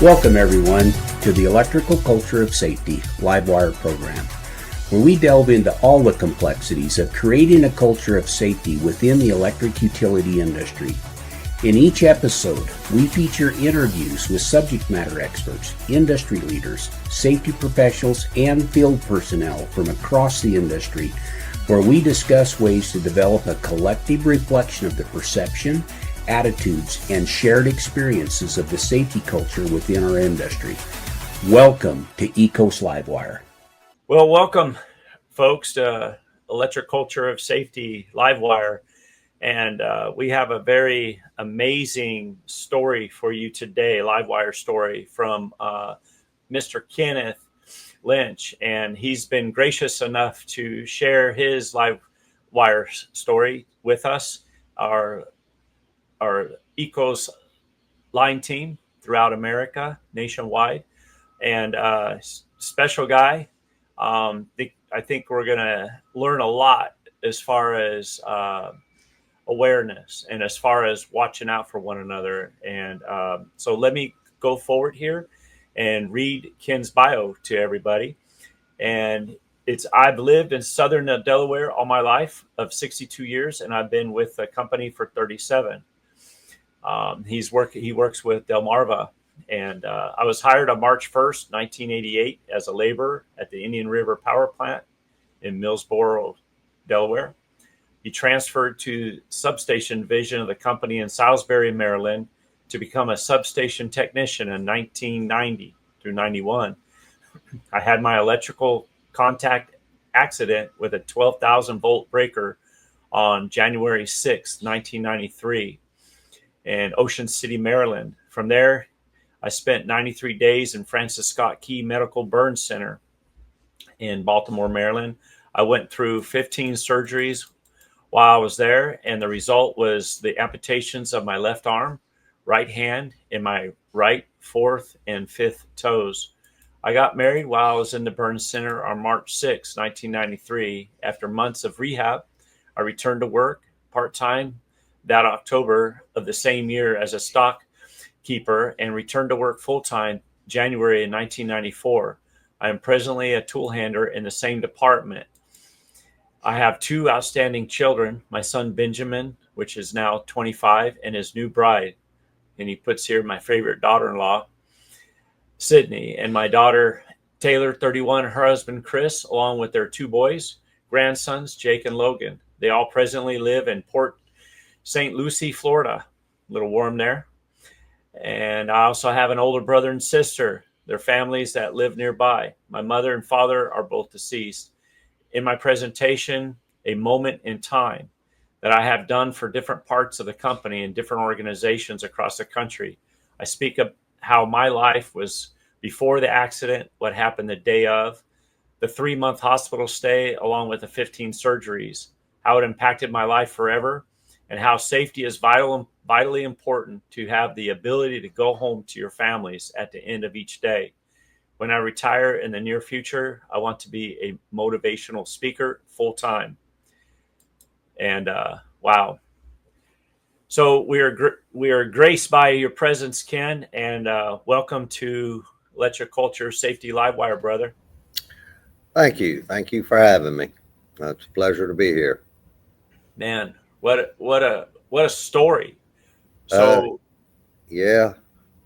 Welcome everyone to the Electrical Culture of Safety Livewire program, where we delve into all the complexities of creating a culture of safety within the electric utility industry. In each episode, we feature interviews with subject matter experts, industry leaders, safety professionals, and field personnel from across the industry, where we discuss ways to develop a collective reflection of the perception, attitudes, and shared experiences of the safety culture within our industry. Welcome to ECOS Livewire. Well, welcome, folks, to Electric Culture of Safety Livewire. And we have a very amazing story for you today, Livewire story from Mr. Kenneth Lynch. And he's been gracious enough to share his Livewire story with us, our ECOS line team throughout America, nationwide. And special guy. I think we're going to learn a lot as far as awareness and as far as watching out for one another. And so let me go forward here and read Ken's bio to everybody. And I've lived in Southern Delaware all my life of 62 years, and I've been with the company for 37. He works with Delmarva, and I was hired on March 1st, 1988 as a laborer at the Indian River Power Plant in Millsboro, Delaware. He transferred to Substation Division of the company in Salisbury, Maryland, to become a Substation Technician in 1990 through 91. I had my electrical contact accident with a 12,000 volt breaker on January 6, 1993 in Ocean City, Maryland. From there, I spent 93 days in Francis Scott Key Medical Burn Center in Baltimore, Maryland. I went through 15 surgeries while I was there, and the result was the amputations of my left arm, right hand, and my right, fourth, and fifth toes. I got married while I was in the burn center on March 6, 1993. After months of rehab, I returned to work part-time that October of the same year as a Stockkeeper, and returned to work full-time January 1994. I am presently a Toolhandler in the same department. I have two outstanding children, my son Benjamin, which is now 25, and his new bride. And he puts here my favorite daughter-in-law, Sydney, and my daughter Taylor, 31, her husband Chris, along with their two boys, grandsons Jake and Logan. They all presently live in Port St. Lucie, Florida. A little warm there. And I also have an older brother and sister, their families that live nearby. My mother and father are both deceased. In my presentation, a moment in time that I have done for different parts of the company and different organizations across the country. I speak of how my life was before the accident, what happened the day of, the 3-month hospital stay, along with the 15 surgeries, how it impacted my life forever, and how safety is vitally important to have the ability to go home to your families at the end of each day. When I retire in the near future, I want to be a motivational speaker full time. And wow. So we are graced by your presence, Ken, and welcome to Electric Culture Safety Livewire, brother. Thank you. Thank you for having me. It's a pleasure to be here. Man, what a story. So yeah,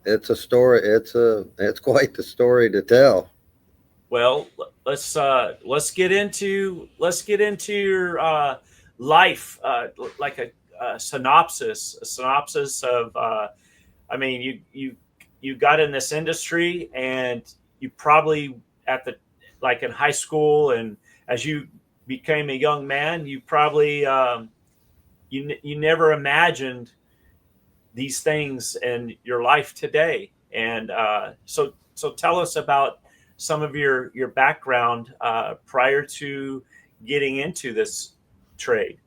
it's a story. It's quite the story to tell. Well, let's get into your life, like a synopsis of. I mean, you got in this industry, and you probably like in high school, and as you became a young man, you probably you never imagined these things in your life today. And so tell us about some of your background prior to getting into this trade.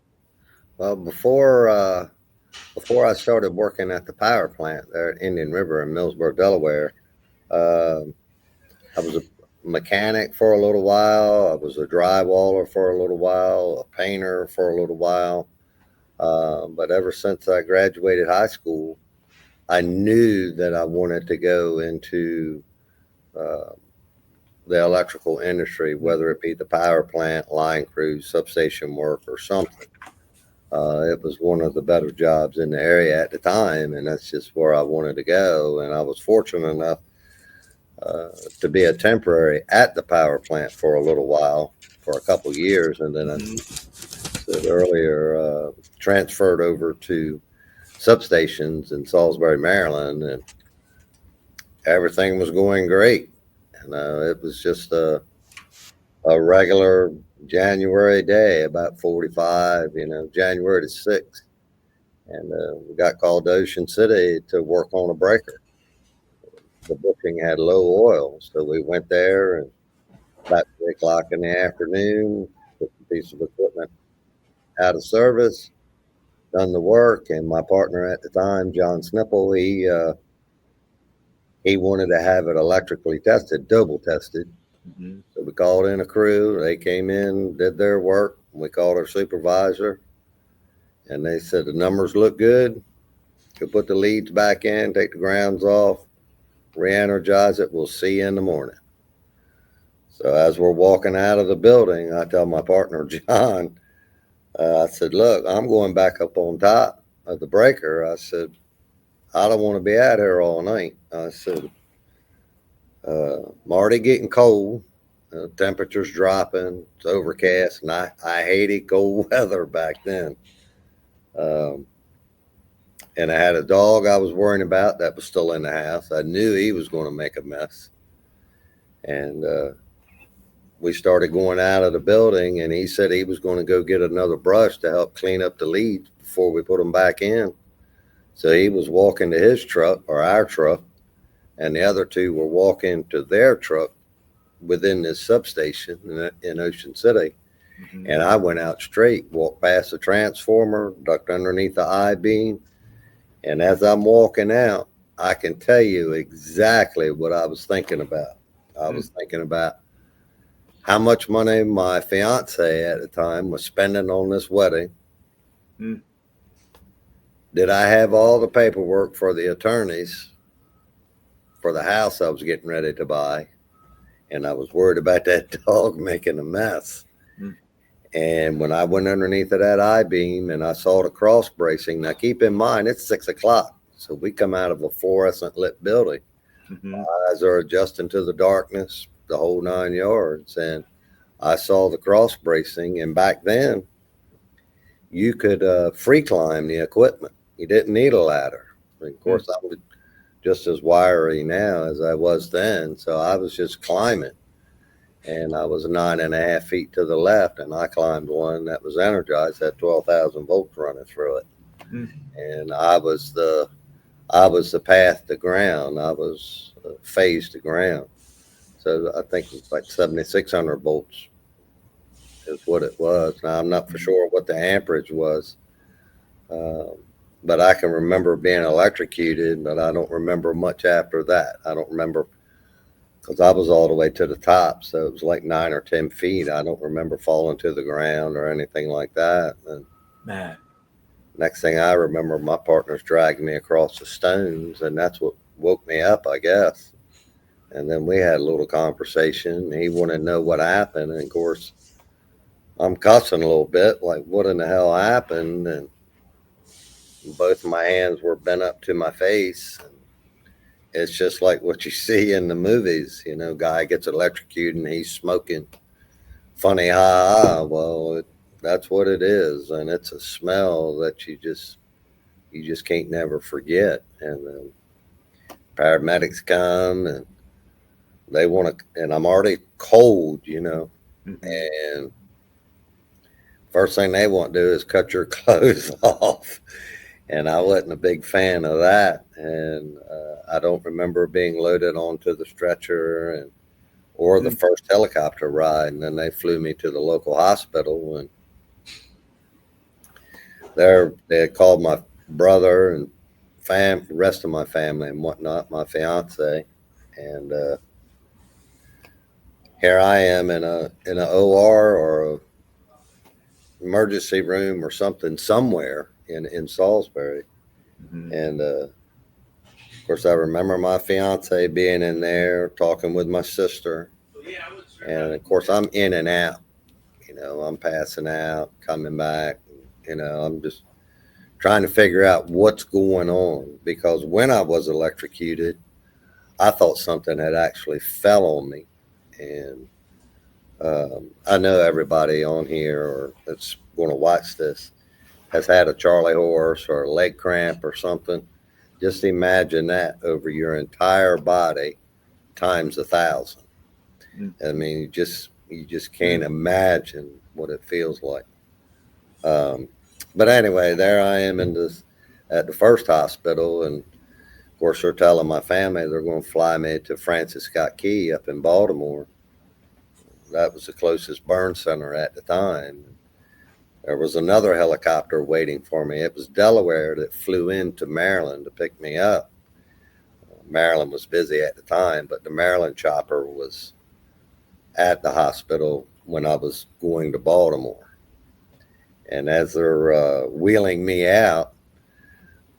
Well, before I started working at the power plant there at Indian River in Millsboro, Delaware, I was a mechanic for a little while. I was a drywaller for a little while, a painter for a little while. But ever since I graduated high school, I knew that I wanted to go into the electrical industry, whether it be the power plant, line crew, substation work, or something. It was one of the better jobs in the area at the time, and that's just where I wanted to go. And I was fortunate enough to be a temporary at the power plant for a little while, for a couple years, and then I said earlier, transferred over to substations in Salisbury, Maryland, and everything was going great. And it was just a regular January day, about 45, January the 6th. And we got called to Ocean City to work on a breaker. The booking had low oil, so we went there, and about 3 o'clock in the afternoon, put the piece of equipment out of service, done the work, and my partner at the time, John Snipple, he wanted to have it electrically tested, double tested. So we called in a crew. They came in, did their work. We called our supervisor, and they said the numbers look good. You'll put the leads back in, take the grounds off, re-energize it. We'll see you in the morning. So as we're walking out of the building, I tell my partner, John, I said, look, I'm going back up on top of the breaker. I said, I don't want to be out here all night. I said, I'm already getting cold. Temperature's dropping. It's overcast, and I hated cold weather back then. And I had a dog I was worrying about that was still in the house. I knew he was going to make a mess. And we started going out of the building, and he said he was going to go get another brush to help clean up the leads before we put them back in. So he was walking to his truck, or our truck, and the other two were walking to their truck within this substation in Ocean City. And I went out straight, walked past the transformer, ducked underneath the I-beam. And as I'm walking out, I can tell you exactly what I was thinking about. I was thinking about how much money my fiance at the time was spending on this wedding. Did I have all the paperwork for the attorneys for the house I was getting ready to buy? And I was worried about that dog making a mess. And when I went underneath of that I-beam and I saw the cross bracing, now keep in mind, it's 6 o'clock. So we come out of a fluorescent lit building. My eyes are adjusting to the darkness, the whole 9 yards. And I saw the cross bracing. And back then, you could free climb the equipment. You didn't need a ladder. And of course, I was just as wiry now as I was then. So I was just climbing. And I was 9.5 feet to the left, and I climbed one that was energized, had 12,000 volts running through it. And I was the path to ground. I was phase to ground. So I think it's like 7,600 volts is what it was. Now I'm not for sure what the amperage was, but I can remember being electrocuted, but I don't remember much after that. I don't remember, because I was all the way to the top, so it was like 9 or 10 feet. I don't remember falling to the ground or anything like that. And next thing I remember, my partner's dragging me across the stones, and that's what woke me up, I guess. And then we had a little conversation. He wanted to know what happened, and of course, I'm cussing a little bit, like, what in the hell happened? And both of my hands were bent up to my face. It's just like what you see in the movies, guy gets electrocuted and he's smoking funny ha. Well, that's what it is. And it's a smell that you just can't never forget. And paramedics come and they want to, and I'm already cold, and first thing they want to do is cut your clothes off. And I wasn't a big fan of that. And I don't remember being loaded onto the stretcher or the first helicopter ride. And then they flew me to the local hospital. And there they had called my brother and rest of my family and whatnot, my fiance. And here I am in a OR or a emergency room or something somewhere in Salisbury. And course, I remember my fiance being in there talking with my sister. And of course, I'm in and out. I'm passing out, coming back. I'm just trying to figure out what's going on, because when I was electrocuted, I thought something had actually fell on me. And I know everybody on here or that's going to watch this has had a Charlie horse or a leg cramp or something. Just imagine that over your entire body times 1,000. I mean, you just can't imagine what it feels like. But anyway, there I am at the first hospital, and of course they're telling my family they're going to fly me to Francis Scott Key up in Baltimore. That was the closest burn center at the time. There was another helicopter waiting for me. It was Delaware that flew into Maryland to pick me up. Maryland was busy at the time, but the Maryland chopper was at the hospital when I was going to Baltimore. And as they're wheeling me out,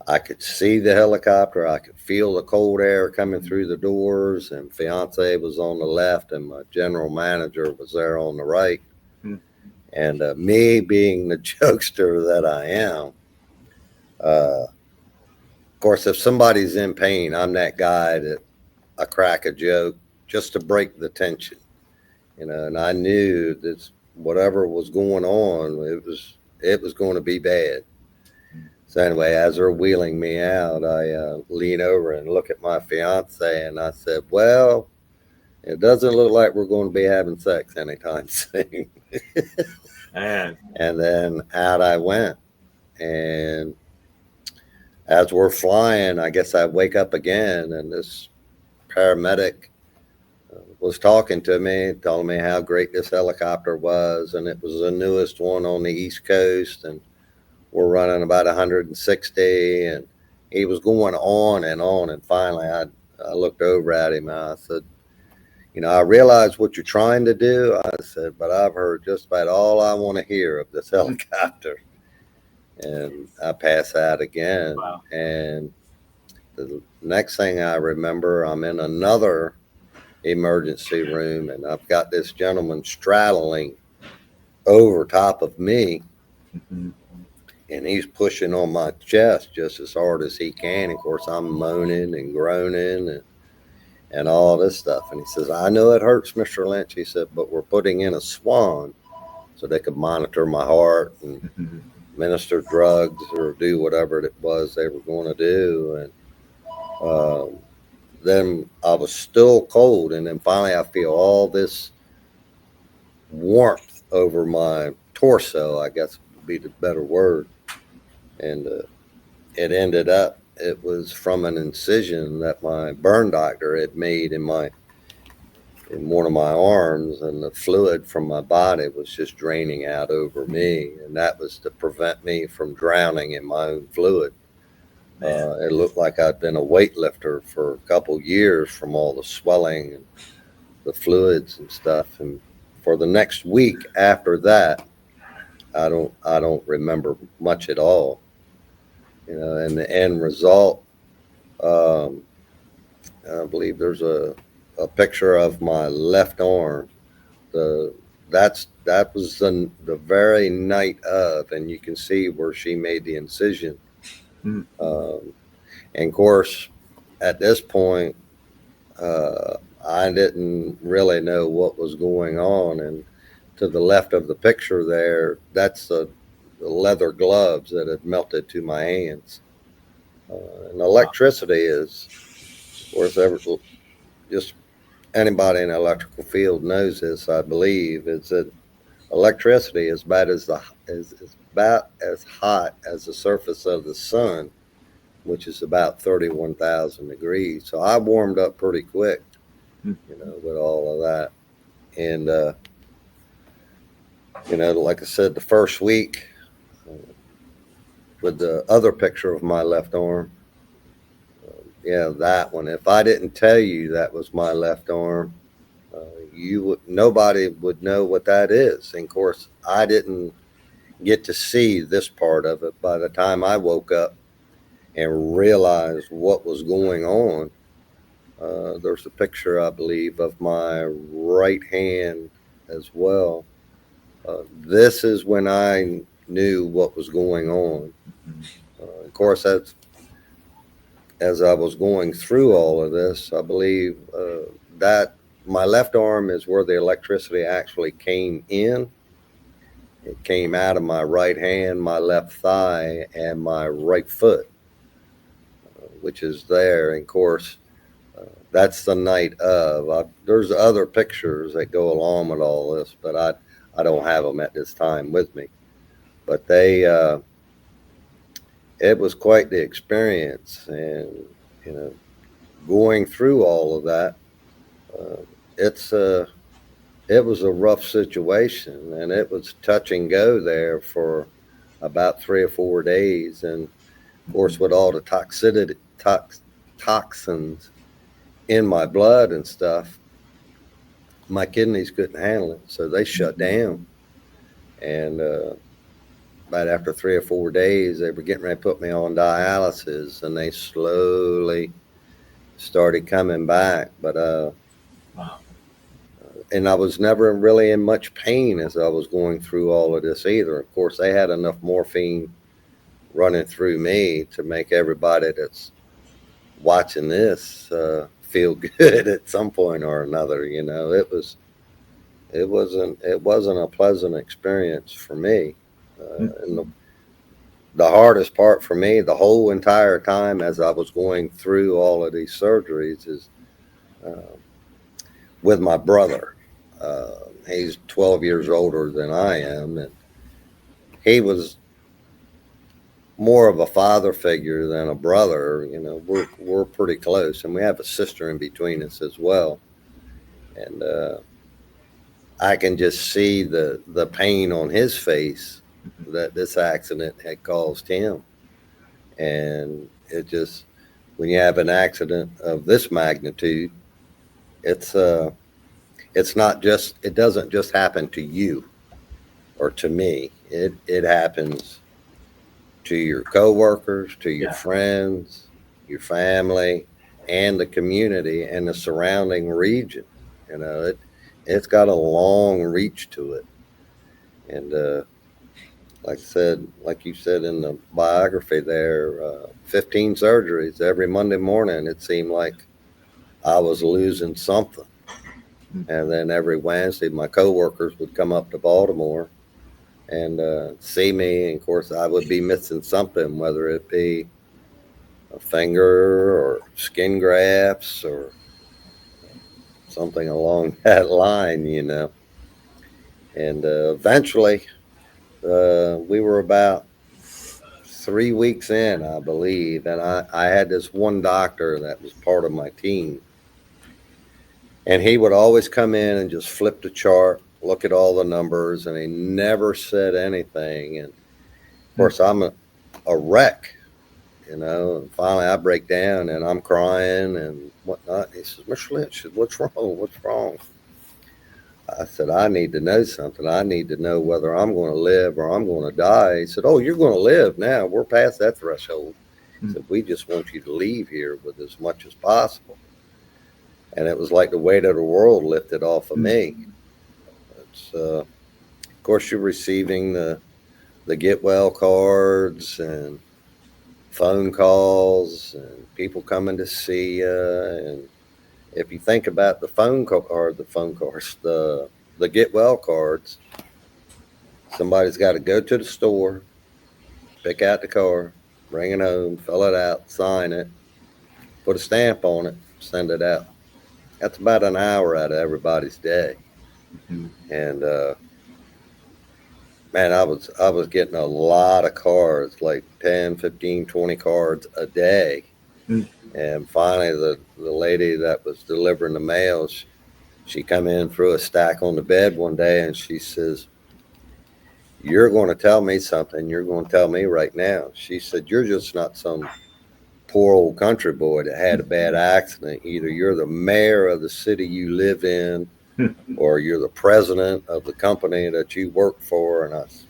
I could see the helicopter. I could feel the cold air coming through the doors, and fiance was on the left and my general manager was there on the right. And me being the jokester that I am, of course, if somebody's in pain, I'm that guy that I crack a joke just to break the tension, and I knew that whatever was going on, it was going to be bad. So anyway, as they're wheeling me out, I lean over and look at my fiance, and I said, well, it doesn't look like we're going to be having sex anytime soon. Man. And then out I went. And as we're flying, I guess I wake up again, and this paramedic was talking to me, telling me how great this helicopter was, and it was the newest one on the East Coast, and we're running about 160, and he was going on, and finally I looked over at him and I said, I realize what you're trying to do. I said, but I've heard just about all I want to hear of this helicopter. And I pass out again. Wow. And the next thing I remember, I'm in another emergency room, and I've got this gentleman straddling over top of me. And he's pushing on my chest just as hard as he can. Of course, I'm moaning and groaning and all this stuff. And he says, I know it hurts, Mr. Lynch. He said, but we're putting in a swan so they could monitor my heart and administer drugs or do whatever it was they were going to do. And then I was still cold. And then finally I feel all this warmth over my torso, I guess would be the better word. And it ended up, it was from an incision that my burn doctor had made in one of my arms, and the fluid from my body was just draining out over me, and that was to prevent me from drowning in my own fluid. It looked like I'd been a weightlifter for a couple years from all the swelling and the fluids and stuff. And for the next week after that, I don't remember much at all. And the end result, I believe there's a picture of my left arm. That was the very night of, and you can see where she made the incision. And of course, at this point, I didn't really know what was going on. And to the left of the picture there, that's the leather gloves that had melted to my hands. And electricity is, of course, just anybody in the electrical field knows this, I believe, is that electricity is about as hot as the surface of the sun, which is about 31,000 degrees. So I warmed up pretty quick, with all of that. And, like I said, the first week, with the other picture of my left arm, that one. If I didn't tell you that was my left arm, nobody would know what that is. And of course, I didn't get to see this part of it by the time I woke up and realized what was going on. There's a picture, I believe, of my right hand as well. This is when I knew what was going on. Of course, as I was going through all of this, I believe that my left arm is where the electricity actually came in. It came out of my right hand, my left thigh, and my right foot, which is there. And of course, that's the night of. There's other pictures that go along with all this, but I don't have them at this time with me. But it was quite the experience, and you know, going through all of that, uh, it was a rough situation, and it was touch and go there for about 3 or 4 days, and of course, with all the toxins in my blood and stuff, my kidneys couldn't handle it, so they shut down. And right after 3 or 4 days, they were getting ready to put me on dialysis, and they slowly started coming back. But Wow. and I was never really in much pain as I was going through all of this either. Of course, they had enough morphine running through me to make everybody that's watching this feel good at some point or another. You know, it wasn't a pleasant experience for me. And the hardest part for me the whole entire time as I was going through all of these surgeries is with my brother. He's 12 years older than I am, and he was more of a father figure than a brother. You know, we're pretty close, and we have a sister in between us as well. And I can just see the pain on his face that this accident had caused him. And it just, when you have an accident of this magnitude, it's not just, it doesn't just happen to you or to me. It happens to your coworkers, to your friends, your family, and the community and the surrounding region. You know, it's got a long reach to it. And like you said in the biography there, 15 surgeries every Monday morning. It seemed like I was losing something. And then every Wednesday, my coworkers would come up to Baltimore and see me. And of course, I would be missing something, whether it be a finger or skin grafts or something along that line, you know. And eventually, we were about 3 weeks in, I believe, and I had this one doctor that was part of my team. And he would always come in and just flip the chart, look at all the numbers, and he never said anything. And of course, I'm a wreck, you know. And finally, I break down and I'm crying and whatnot. He says, "Mr. Lynch, what's wrong? What's wrong?" I said, "I need to know something. I need to know whether I'm going to live or I'm going to die." He said, "Oh, you're going to live now. We're past that threshold." He said, "We just want you to leave here with as much as possible." And it was like the weight of the world lifted off of me. It's, of course, you're receiving the get well cards and phone calls and people coming to see you. And if you think about the phone cards, the get well cards, somebody's got to go to the store, pick out the card, bring it home, fill it out, sign it, put a stamp on it, send it out. That's about an hour out of everybody's day. And man, I was getting a lot of cards, like 10, 15, 20 cards a day. And finally, the lady that was delivering the mail, she come in, threw a stack on the bed one day, and she says, "You're going to tell me something. You're going to tell me right now." She said, "You're just not some poor old country boy that had a bad accident. Either you're the mayor of the city you live in, or you're the president of the company that you work for." And I said,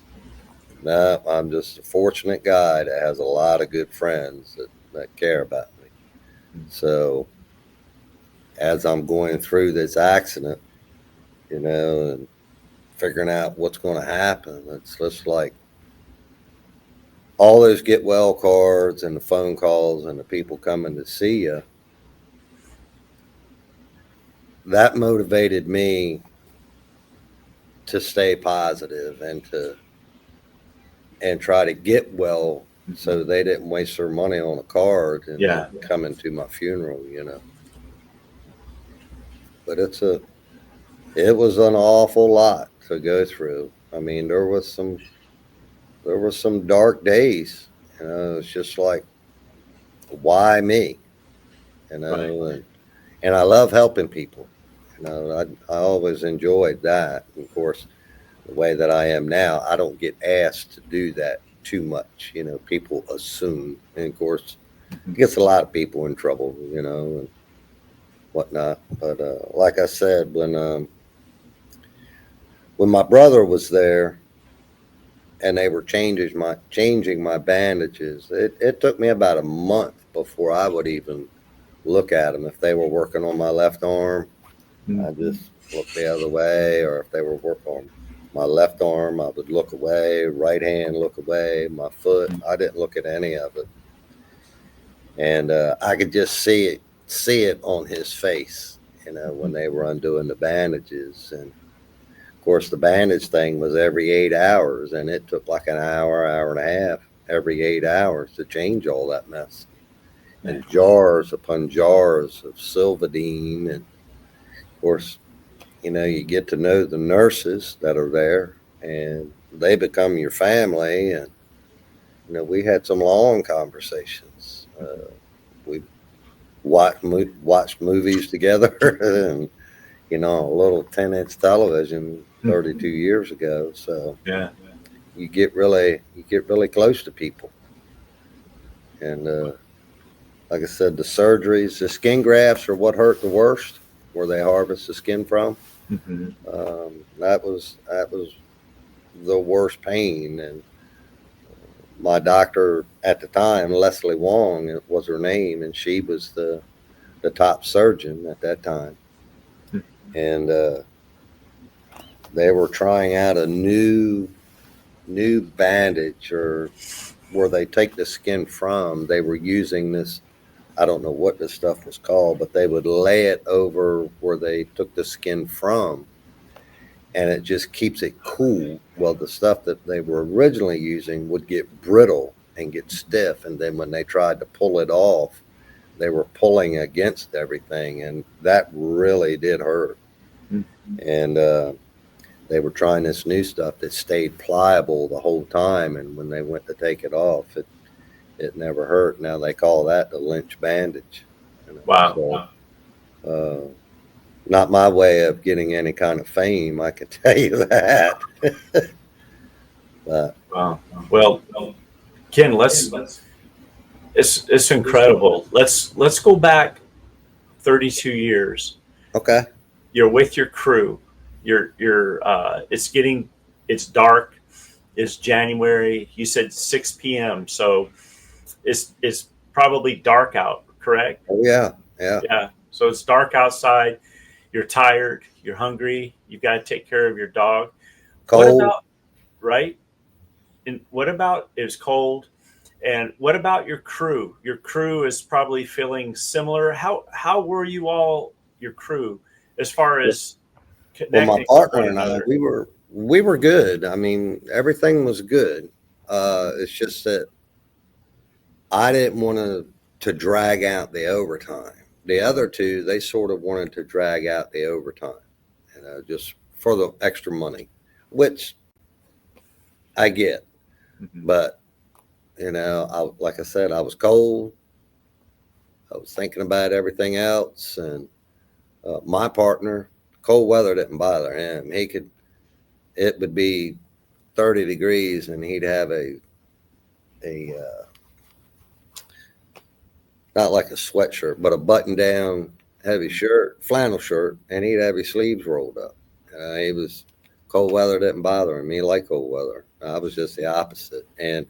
"No, I'm just a fortunate guy that has a lot of good friends that that care about me. So as I'm going through this accident, and figuring out what's going to happen, it's just like all those get well cards and the phone calls and the people coming to see you. That motivated me to stay positive and try to get well, so they didn't waste their money on a card and coming to my funeral, But it was an awful lot to go through. I mean, there was some dark days. It's just like, why me? Right. And I love helping people. I always enjoyed that. And of course, the way that I am now, I don't get asked to do that too much. People assume, and of course, it gets a lot of people in trouble, and whatnot. But like I said, when my brother was there and they were changing my bandages, it took me about a month before I would even look at them. If they were working on my left arm, I just looked the other way, or if they were working on my left arm, I would look away. Right hand, look away. My foot, I didn't look at any of it, and I could just see it on his face, when they were undoing the bandages. And of course, the bandage thing was every 8 hours, and it took like an hour and a half every 8 hours to change all that mess. And jars upon jars of Silvadine, and of course, you get to know the nurses that are there, and they become your family. And we had some long conversations. We watched movies together, and a little 10-inch television 32 years ago. So you get really close to people. And like I said, the surgeries, the skin grafts are what hurt the worst, where they harvest the skin from. That was the worst pain. And my doctor at the time, Leslie Wong was her name, and she was the top surgeon at that time. And they were trying out a new bandage, or where they take the skin from. They were using this, I don't know what this stuff was called, but they would lay it over where they took the skin from, and it just keeps it cool. Well, the stuff that they were originally using would get brittle and get stiff, and then when they tried to pull it off, they were pulling against everything, and that really did hurt. And they were trying this new stuff that stayed pliable the whole time, and when they went to take it off, it never hurt. Now they call that the Lynch bandage. Wow. So, not my way of getting any kind of fame, I can tell you that. But, Wow. Well, Ken, it's incredible. Let's go back 32 years. okay. You're with your crew. It's dark. It's January. You said 6 p.m. So it's probably dark out, correct? Oh, yeah. Yeah. So it's dark outside. You're tired. You're hungry. You've got to take care of your dog. Cold. Right? And what about, it was cold. And what about your crew? Your crew is probably feeling similar. How were you all, your crew, as far as connecting? Well, my partner and I, we were good. I mean, everything was good. It's just that I didn't want to drag out the overtime. The other two, they sort of wanted to drag out the overtime, just for the extra money, which I get. But, like I said, I was cold. I was thinking about everything else. And my partner, cold weather didn't bother him. It would be 30 degrees and he'd have a not like a sweatshirt, but a button down heavy shirt, flannel shirt, and he'd have his sleeves rolled up. He was, cold weather didn't bother him. He liked cold weather. I was just the opposite. And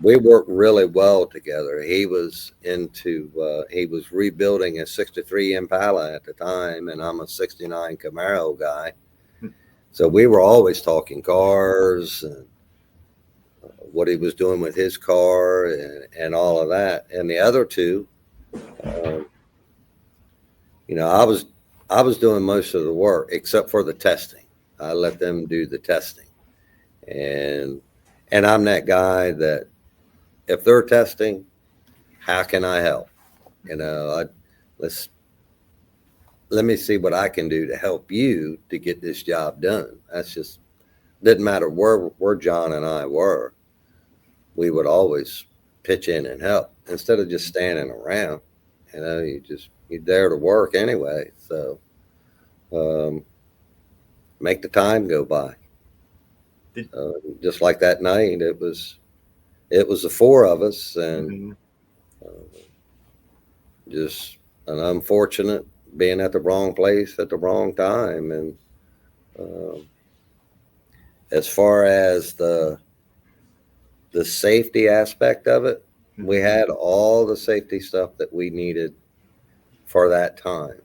we worked really well together. He was he was rebuilding a 63 Impala at the time, and I'm a 69 Camaro guy. So we were always talking cars and what he was doing with his car and all of that. And the other two, I was doing most of the work except for the testing. I let them do the testing. And I'm that guy that if they're testing, how can I help? Let me see what I can do to help you to get this job done. That's just didn't matter where John and I were. We would always pitch in and help instead of just standing around. You're there to work anyway. So make the time go by. Just like that night, it was the four of us, and just an unfortunate being at the wrong place at the wrong time. And as far as the safety aspect of it, we had all the safety stuff that we needed for that time.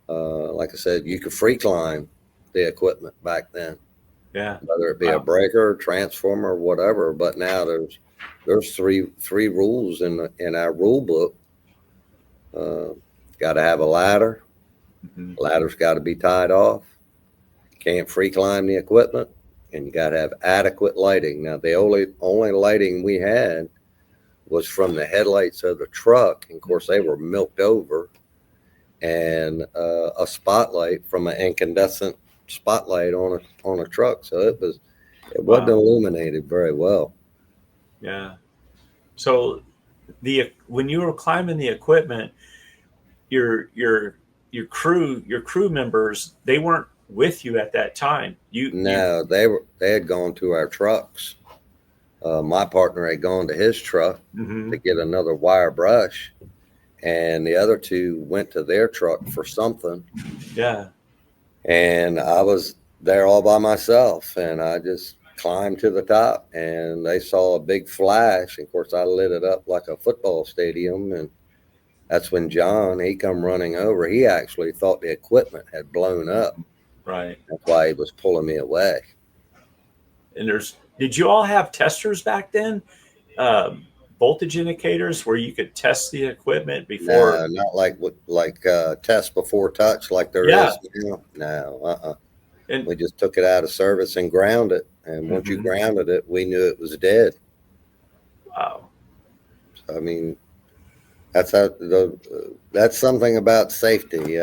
Like I said, you could free climb the equipment back then. Yeah. Whether it be a breaker, transformer, whatever. But now there's three rules in our rule book. Got to have a ladder. Ladder's got to be tied off. Can't free climb the equipment, and you got to have adequate lighting. Now the only lighting we had was from the headlights of the truck, and of course they were milked over, and a spotlight from an incandescent spotlight on a truck. So it wasn't illuminated very well. Yeah. So when you were climbing the equipment, your crew members, they weren't with you at that time. They had gone to our trucks. My partner had gone to his truck to get another wire brush, and the other two went to their truck for something. Yeah. And I was there all by myself, and I just climbed to the top, and they saw a big flash. Of course, I lit it up like a football stadium, and that's when John, he come running over. He actually thought the equipment had blown up. Right. That's why he was pulling me away. And did you all have testers back then? Voltage indicators where you could test the equipment before? No, not like test before touch like there is now. No, And we just took it out of service and ground it. And once you grounded it, we knew it was dead. Wow. So, I mean, that's something about safety.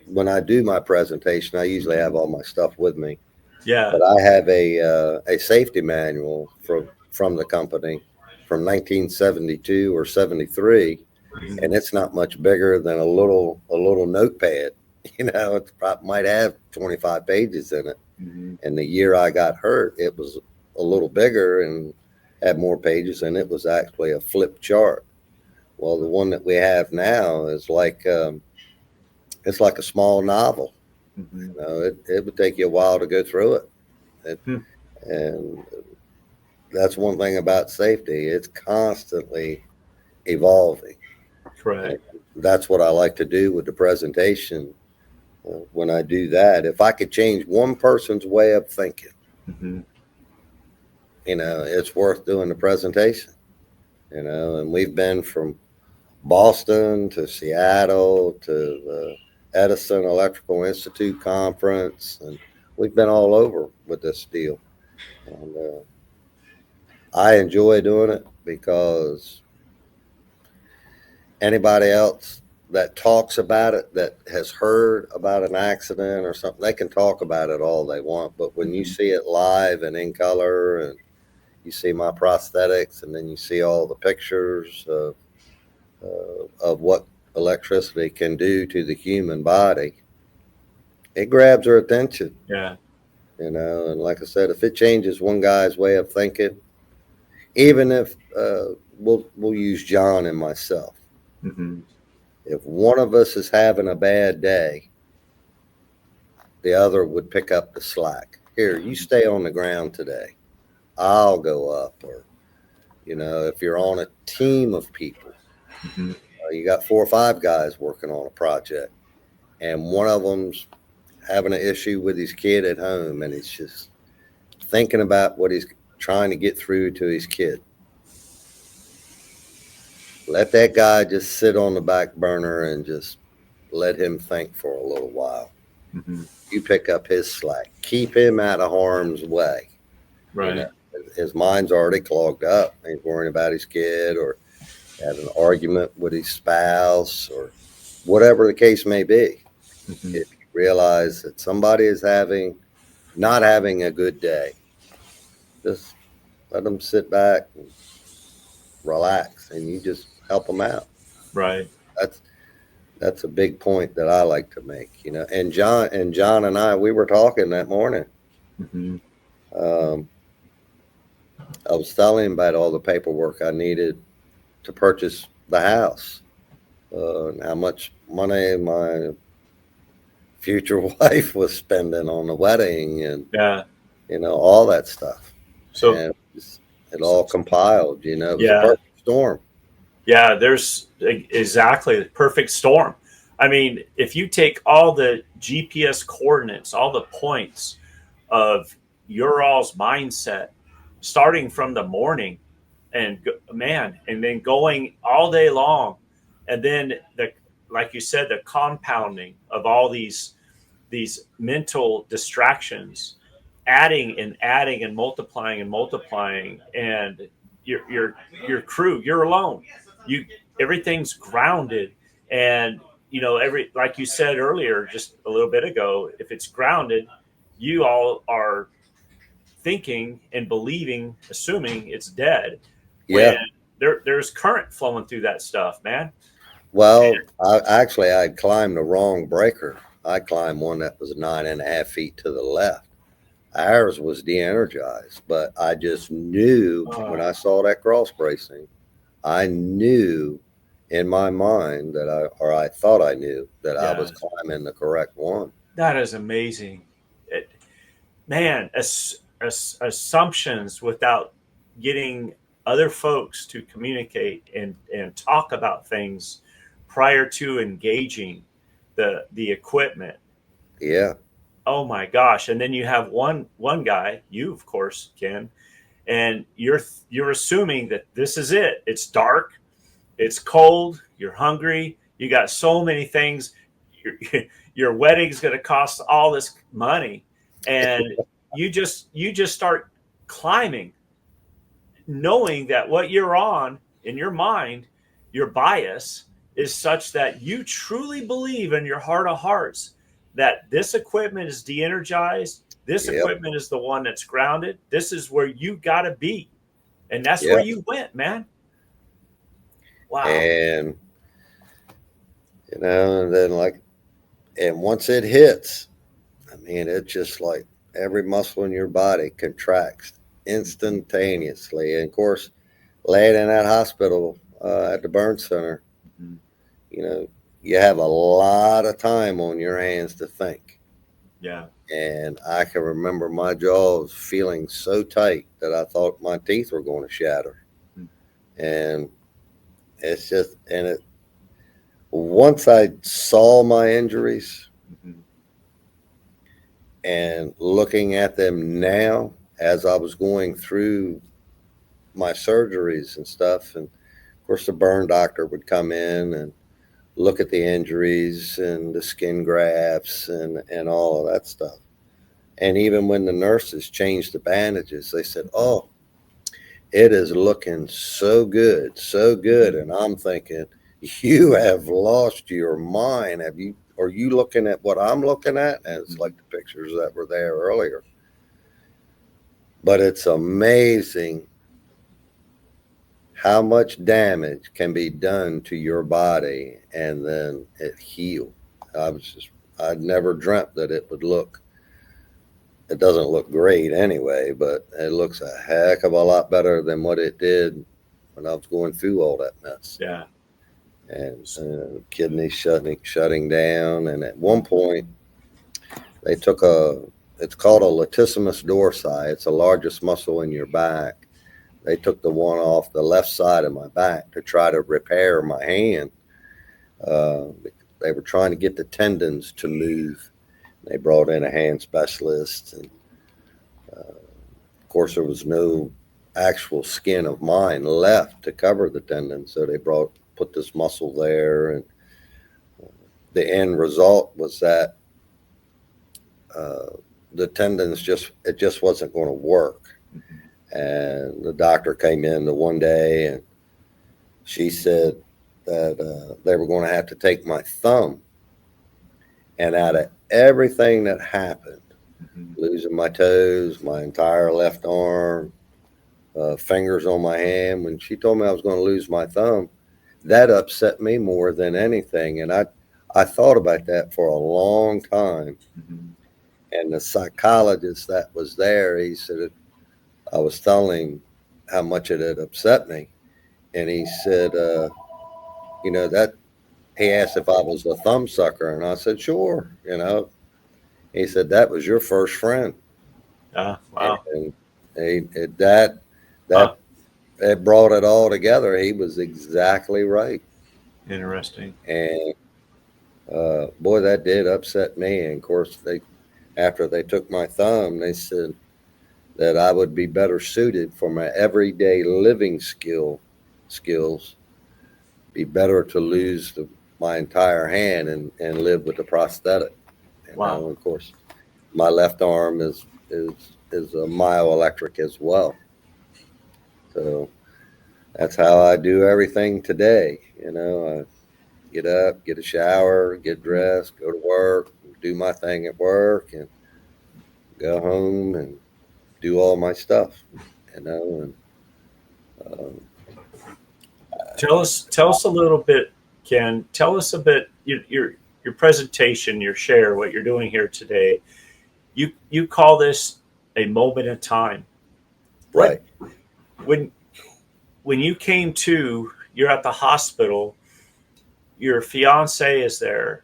When I do my presentation, I usually have all my stuff with me. Yeah. But I have a safety manual from the company from 1972 or 73, and it's not much bigger than a little notepad. It probably might have 25 pages in it. And the year I got hurt, it was a little bigger and had more pages, and it was actually a flip chart. Well, the one that we have now is it's like a small novel. It would take you a while to go through it. And that's one thing about safety. It's constantly evolving. Correct. That's what I like to do with the presentation. When I do that, if I could change one person's way of thinking, it's worth doing the presentation. And we've been from Boston to Seattle to the Edison Electrical Institute conference, and we've been all over with this deal. And I enjoy doing it because anybody else that talks about it, that has heard about an accident or something, they can talk about it all they want. But when you see it live and in color, and you see my prosthetics, and then you see all the pictures of what electricity can do to the human body, it grabs their attention. Yeah. And like I said, if it changes one guy's way of thinking, even if we'll use John and myself. If one of us is having a bad day, the other would pick up the slack. Here, you stay on the ground today. I'll go up, or You know, if you're on a team of people, Mm-hmm. you got 4 or 5 guys working on a project, and one of them's having an issue with his kid at home, and he's just thinking about what he's trying to get through to his kid. Let that guy just sit on the back burner and just let him think for a little while. Mm-hmm. You pick up his slack. Keep him out of harm's way. Right. You know, his mind's already clogged up. He's worrying about his kid, or had an argument with his spouse, or whatever the case may be. Mm-hmm. If you realize that somebody is not having a good day, just let them sit back and relax, and you just help them out. Right. That's a big point that I like to make, you know. And John and I, we were talking that morning. Mm-hmm. I was telling him about all the paperwork I needed to purchase the house, and how much money my future wife was spending on the wedding, and Yeah. you know, all that stuff. So And it all compiled, you know. It was a yeah. perfect storm. Yeah, there's exactly the perfect storm. I mean, if you take all the GPS coordinates, all the points of your all's mindset, starting from the morning and man, and then going all day long, and then like you said, the compounding of all these mental distractions, adding and multiplying, and your crew, you're alone. You Everything's grounded, and you know like you said earlier, just a little bit ago, if it's grounded, you all are thinking and believing, assuming it's dead, when Yeah. there's current flowing through that stuff, man. Well, I climbed the wrong breaker. I climbed one that was 9.5 feet to the left. Ours was de-energized, but I just knew when I saw that cross bracing, I knew in my mind I thought I knew that I was climbing the correct one. That is amazing. Man, assumptions without getting other folks to communicate and talk about things prior to engaging the equipment. Yeah. Oh my gosh. And then you have one guy, you of course, Ken, and you're assuming that this is it. It's dark, it's cold, you're hungry, you got so many things. Your wedding's going to cost all this money, and you just start climbing, knowing that what you're on in your mind, your bias is such that you truly believe in your heart of hearts that this equipment is de-energized, this Yep. equipment is the one that's grounded, this is where you got to be, and that's where Yep. you went, man. Wow. And you know, and then and once it hits, I mean, it's just like every muscle in your body contracts instantaneously. And of course, laying in that hospital at the burn center, Mhm. you know, you have a lot of time on your hands to think. Yeah. And I can remember my jaws feeling so tight that I thought my teeth were going to shatter. Mhm. And it's just, once I saw my injuries, Mhm. and looking at them now as I was going through my surgeries and stuff, and of course the burn doctor would come in and look at the injuries and the skin grafts and all of that stuff. And even when the nurses changed the bandages, they said, "Oh, it is looking so good, so good." And I'm thinking, you have lost your mind. Are you looking at what I'm looking at? And it's like the pictures that were there earlier. But it's amazing how much damage can be done to your body and then it healed. I'd never dreamt that it doesn't look great anyway, but it looks a heck of a lot better than what it did when I was going through all that mess. Yeah. And kidneys shutting down. And at one point, they took it's called a latissimus dorsi. It's the largest muscle in your back. they took the one off the left side of my back to try to repair my hand. They were trying to get the tendons to move. They brought in a hand specialist, and of course there was no actual skin of mine left to cover the tendon, so they put this muscle there, and the end result was that the tendons just wasn't going to work. And the doctor came in the one day, and she said that they were going to have to take my thumb, and out of everything that happened, losing my toes, my entire left arm, fingers on my hand, when she told me I was going to lose my thumb, that upset me more than anything. And I thought about that for a long time. And the psychologist that was there, he said, I was telling him how much it had upset me. And he said, that he asked if I was a thumb sucker. And I said, sure. He said, that was your first friend. Wow. And that it brought it all together. He was exactly right. Interesting. And boy, that did upset me. And of course, after they took my thumb, they said that I would be better suited for my everyday living skills. Be better to lose my entire hand and live with the prosthetic. Wow. Of course, my left arm is a myoelectric as well. So that's how I do everything today. I get up, get a shower, get dressed, go to work, do my thing at work, and go home and do all my stuff. And tell us a little bit, Ken. Tell us a bit your presentation, your share, what you're doing here today. You call this a moment in time, right? When you came to, you're at the hospital. Your fiance is there.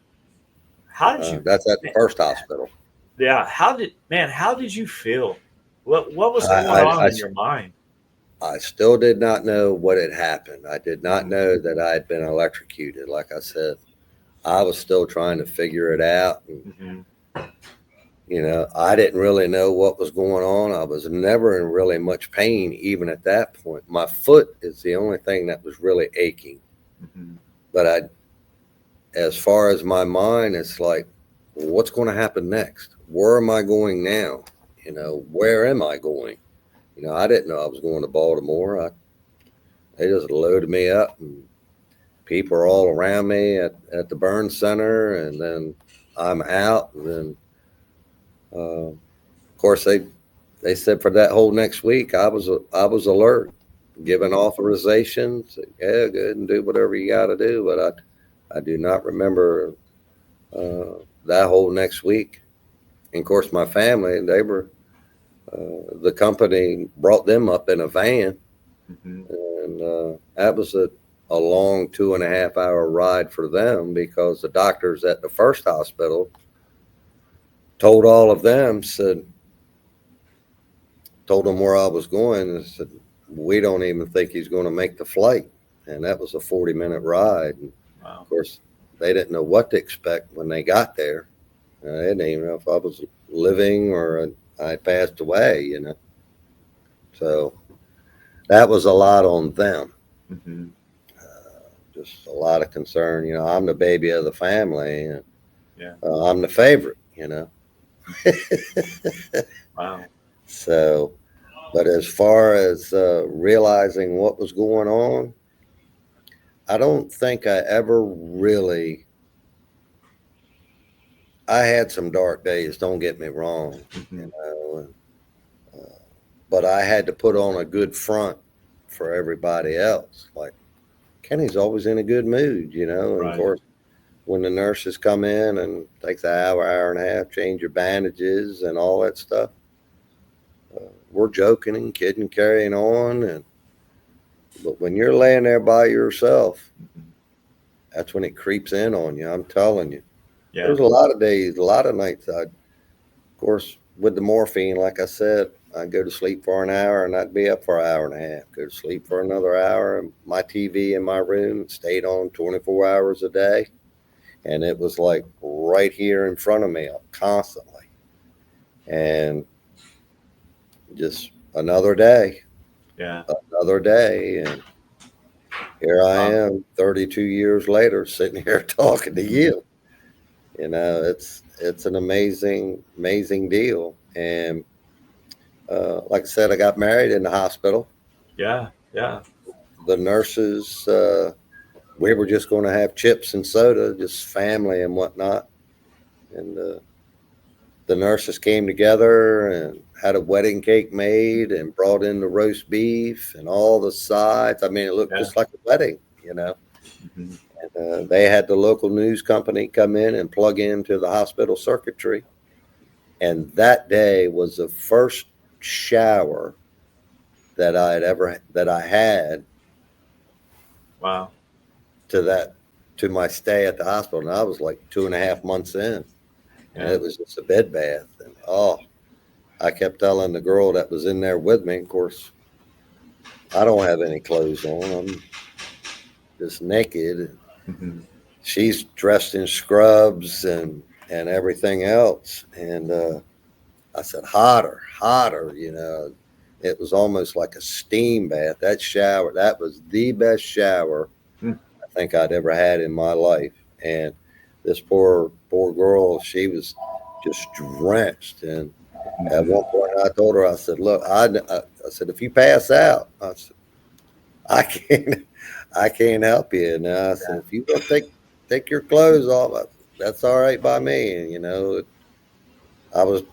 How did you? That's at the first hospital. Yeah. How did you feel? What was going on in your mind? I still did not know what had happened. I did not know that I had been electrocuted. Like I said, I was still trying to figure it out. And, I didn't really know what was going on. I was never in really much pain, even at that point. My foot is the only thing that was really aching. But as far as my mind, it's like, what's going to happen next? Where am I going now? Where am I going? I didn't know I was going to Baltimore. They just loaded me up, and people are all around me at the burn center, and then I'm out. And then, of course, they said for that whole next week, I was alert, given authorization. Said, yeah, good, and do whatever you got to do. But I do not remember that whole next week. And of course, my family, they were. The company brought them up in a van, and that was a long 2.5 hour ride for them, because the doctors at the first hospital told all of them, told them where I was going, and said, we don't even think he's going to make the flight. And that was a 40-minute ride. And wow. Of course, they didn't know what to expect when they got there. They didn't even know if I was living or I passed away, So that was a lot on them. Just a lot of concern. I'm the baby of the family, and I'm the favorite, Wow. So, but as far as realizing what was going on, I don't think I ever really. I had some dark days, don't get me wrong, but I had to put on a good front for everybody else. Like, Kenny's always in a good mood, and of course, when the nurses come in and takes an hour and a half, change your bandages and all that stuff, we're joking and kidding, carrying on. But when you're laying there by yourself, that's when it creeps in on you. I'm telling you. Yeah. There's a lot of days, a lot of nights. Of course, with the morphine, like I said, I'd go to sleep for an hour and I'd be up for an hour and a half, go to sleep for another hour. And my TV in my room stayed on 24 hours a day. And it was like right here in front of me constantly. And just another day. Yeah. Another day. And here I am 32 years later sitting here talking to you. You know, it's an amazing deal. And like I said, I got married in the hospital. Yeah. Yeah. The nurses, we were just going to have chips and soda, just family and whatnot. And the nurses came together and had a wedding cake made and brought in the roast beef and all the sides. I mean, it looked just like a wedding, you know. Mm-hmm. And they had the local news company come in and plug into the hospital circuitry. And that day was the first shower that I had. Wow. To my stay at the hospital. And I was like 2.5 months in. And Yeah. it was just a bed bath. And I kept telling the girl that was in there with me, of course, I don't have any clothes on. I'm just naked. Mm-hmm. She's dressed in scrubs and everything else. And I said, hotter, you know. It was almost like a steam bath. That shower, that was the best shower I think I'd ever had in my life. And this poor girl, she was just drenched. And at one point I told her, I said, look, I said, if you pass out, I said, I can't help you. And I said, if you don't take your clothes off, that's all right by me. And, you know, I was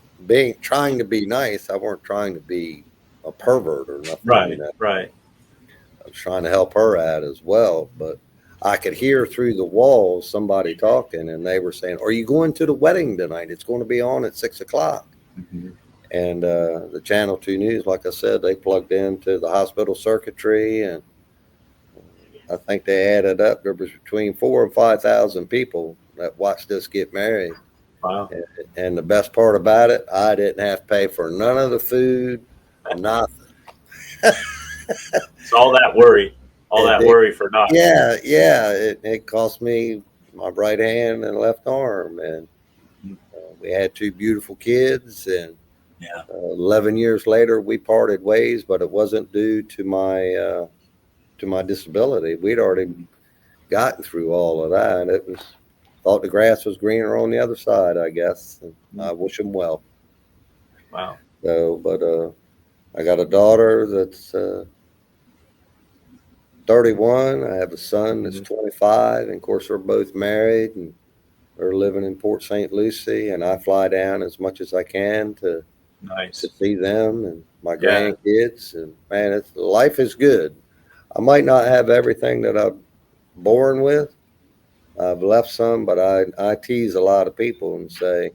trying to be nice. I weren't trying to be a pervert or nothing, you Right. know. Right. I was trying to help her out as well, but I could hear through the walls somebody talking, and they were saying, "Are you going to the wedding tonight? It's going to be on at 6:00." Mm-hmm. And the Channel 2 News, like I said, they plugged into the hospital circuitry, and I think they added up. There was between 4,000 and 5,000 people that watched us get married. Wow. And the best part about it, I didn't have to pay for none of the food, nothing. So all that worry for nothing. Yeah. It cost me my right hand and left arm, and we had two beautiful kids. And Yeah. 11 years later, we parted ways, but it wasn't due to my disability. We'd already gotten through all of that. It was thought the grass was greener on the other side, I guess. And I wish them well. Wow. So, but I got a daughter that's 31. I have a son that's 25. And of course, we're both married and they're living in Port St. Lucie. And I fly down as much as I can to see them and my grandkids. And man, life is good. I might not have everything that I'm born with. I've left some, but I tease a lot of people and say,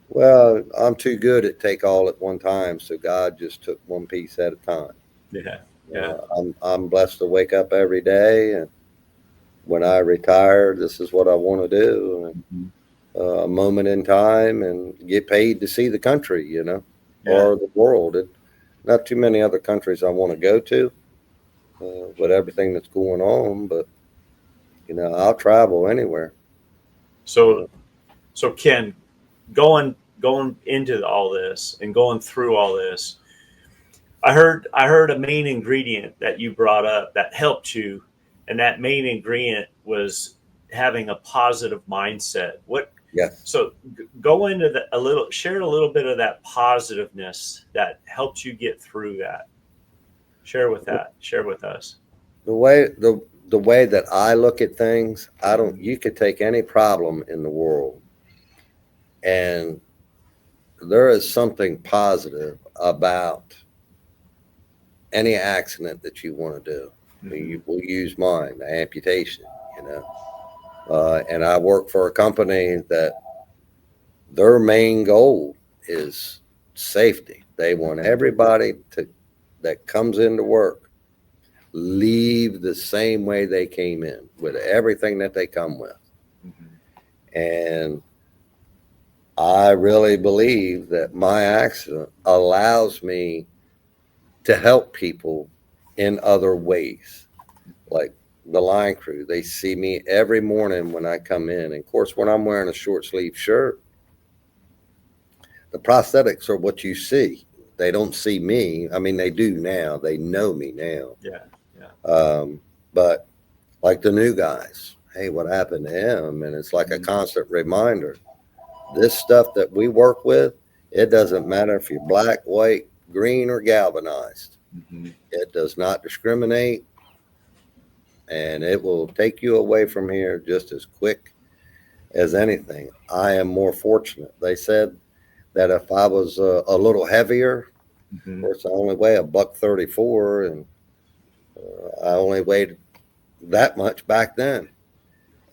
well, I'm too good at take all at one time. So God just took one piece at a time. Yeah. Yeah. I'm blessed to wake up every day, and when I retire, this is what I want to do. And, a moment in time and get paid to see the country, you know, or the world. Not too many other countries I want to go to with everything that's going on, but you know, I'll travel anywhere. So Ken, going into all this and going through all this, I heard a main ingredient that you brought up that helped you, and that main ingredient was having a positive mindset. Yes. So go into share a little bit of that positiveness that helped you get through that. Share with us. The way that I look at things, you could take any problem in the world, and there is something positive about any accident that you want to do. We'll use mine, the amputation, you know. And I work for a company that their main goal is safety. They want everybody that comes into work leave the same way they came in with everything that they come with. And I really believe that my accident allows me to help people in other ways. Like the line crew, they see me every morning when I come in. And of course, when I'm wearing a short sleeve shirt, the prosthetics are what you see. They don't see me. I mean, they do now. They know me now. Yeah. Yeah. But like the new guys, hey, what happened to him? And it's like a constant reminder. This stuff that we work with, it doesn't matter if you're black, white, green, or galvanized. Mm-hmm. It does not discriminate, and it will take you away from here just as quick as anything. I am more fortunate. They said that if I was a little heavier, of Mm-hmm. course, I only weigh a buck 34, and I only weighed that much back then.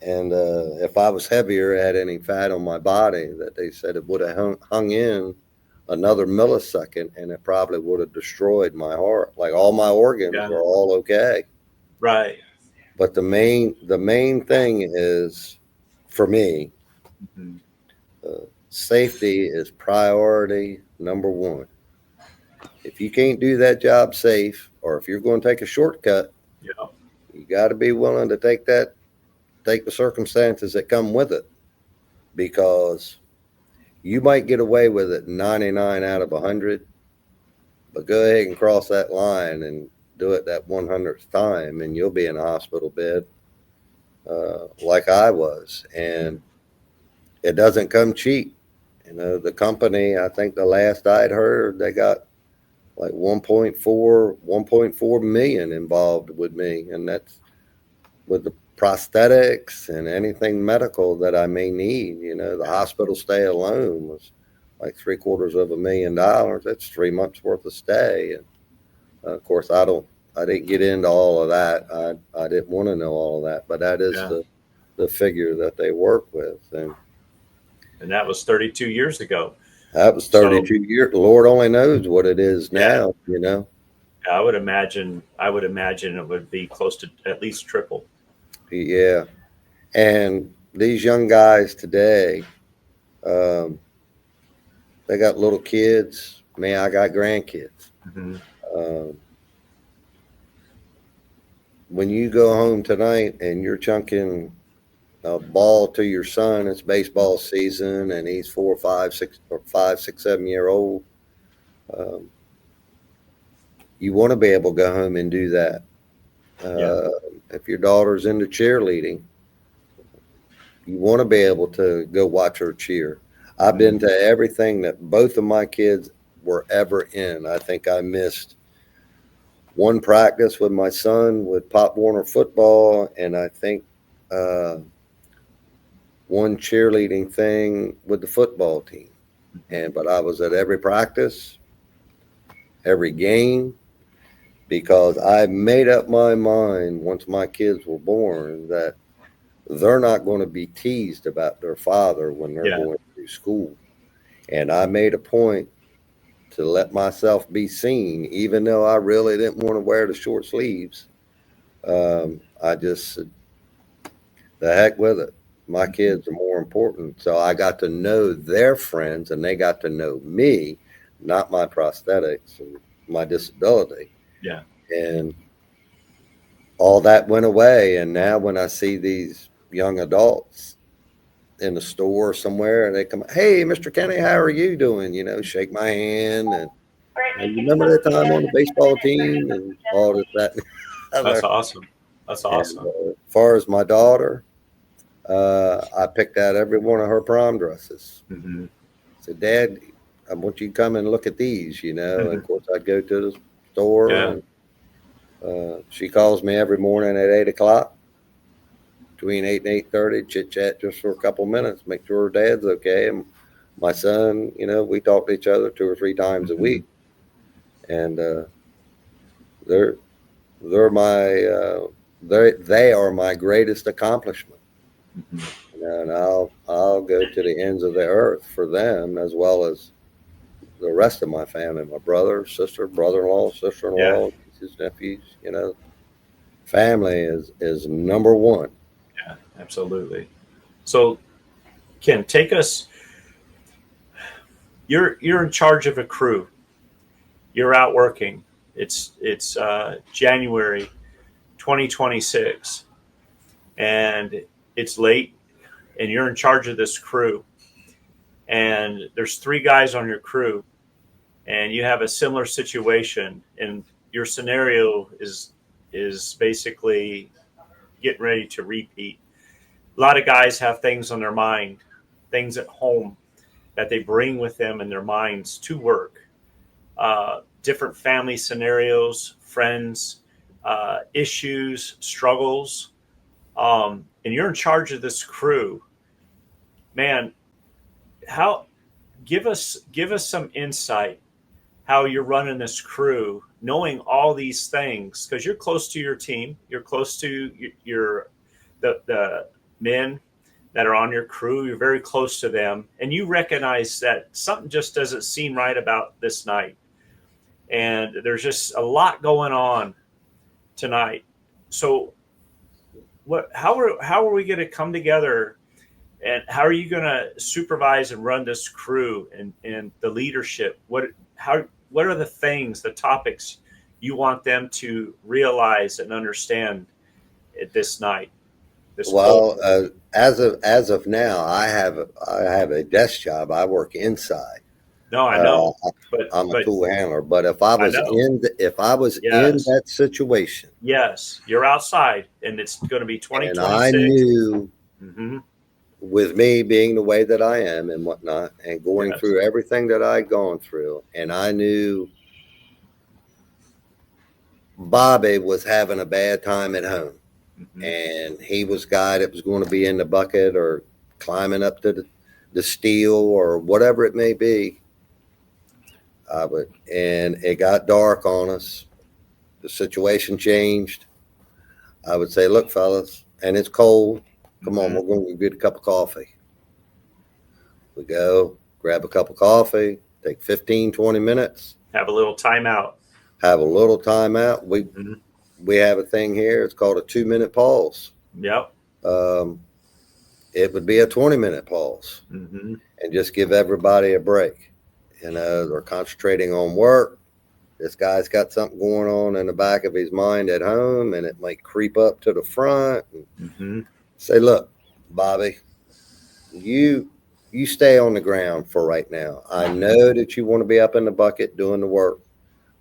And if I was heavier, had any fat on my body, that they said it would have hung in another millisecond, and it probably would have destroyed my heart. Like all my organs Yeah. are all okay. Right. But the main thing is, for me, Mm-hmm. safety is priority number one. If you can't do that job safe, or if you're going to take a shortcut, Yeah. you got to be willing to take the circumstances that come with it, because you might get away with it 99 out of 100, but go ahead and cross that line and do it that 100th time, and you'll be in a hospital bed like I was. And it doesn't come cheap. You know, the company, I think the last I'd heard, they got like 1.4 million involved with me. And that's with the prosthetics and anything medical that I may need. You know, the hospital stay alone was like $750,000. That's 3 months worth of stay. And of course, I didn't get into all of that. I didn't want to know all of that, but that is Yeah. the figure that they work with. And that was 32 years ago. That was So 32 years. The Lord only knows what it is yeah, now, you know? I would imagine it would be close to at least triple. Yeah. And these young guys today, um, they got little kids. Me, I got grandkids. Mm-hmm. Um, when you go home tonight and you're chunking a ball to your son, it's baseball season, and he's 4, 5, 6, or 5, 6, 7 year old. Um, you want to be able to go home and do that. Yeah. If your daughter's into cheerleading, you want to be able to go watch her cheer. I've been to everything that both of my kids were ever in. I think I missed one practice with my son with Pop Warner football, and I think one cheerleading thing with the football team. But I was at every practice, every game, because I made up my mind once my kids were born that they're not going to be teased about their father when they're Yeah. going through school. And I made a point to let myself be seen, even though I really didn't want to wear the short sleeves. I just said, the heck with it. My kids are more important. So I got to know their friends, and they got to know me, not my prosthetics and my disability. Yeah. And all that went away. And now when I see these young adults in the store somewhere, and they come, hey, Mr. Kenny, how are you doing? You know, shake my hand. And you remember that time on the baseball team and all this, that, and the That's other. awesome. That's And awesome. as far as my daughter, I picked out every one of her prom dresses. Mm-hmm. I said, Dad, I want you to come and look at these, you know. And of course, I'd go to the store, Yeah. and she calls me every morning at 8 o'clock, between 8 and 8:30, chit chat just for a couple minutes, make sure her dad's okay. And my son, you know, we talk to each other 2 or 3 times a week. And they're my they are my greatest accomplishment. And I'll go to the ends of the earth for them, as well as the rest of my family, my brother, sister, brother-in-law, Yeah. sister-in-law, his nephews. You know, family is number one. Yeah. Absolutely. So, Ken, take us you're in charge of a crew. You're out working. It's January 2026, and it's late, and you're in charge of this crew. And there's 3 guys on your crew, and you have a similar situation, and your scenario is basically getting ready to repeat. A lot of guys have things on their mind, things at home that they bring with them in their minds to work. Different family scenarios, friends, issues, struggles, and you're in charge of this crew. Man, how give us some insight how you're running this crew, knowing all these things, because you're close to your team, you're close to the men that are on your crew, you're very close to them, and you recognize that something just doesn't seem right about this night, and there's just a lot going on tonight. So how are we going to come together, and how are you going to supervise and run this crew, and the leadership? What are the things, the topics you want them to realize and understand at this night? As of now, I have a desk job. I work inside. No, I know, I'm a tool handler. But if I was in Yes. that situation, Yes, you're outside, and it's going to be 2026. and I knew, Mm-hmm. with me being the way that I am and whatnot, and going Yes. through everything that I'd gone through, and I knew Bobby was having a bad time at home. Mm-hmm. And he was a guy that was going to be in the bucket or climbing up to the steel or whatever it may be. And it got dark on us. The situation changed. I would say, look, fellas, and it's cold. Come on, we're going to get a cup of coffee. We go, grab a cup of coffee, take 15, 20 minutes. Have a little timeout. We have a thing here. It's called a 2-minute pause. Yep. It would be a 20-minute pause, and just give everybody a break. They're concentrating on work. This guy's got something going on in the back of his mind at home, and it might creep up to the front. And say, look, Bobby, you stay on the ground for right now. I know that you want to be up in the bucket doing the work,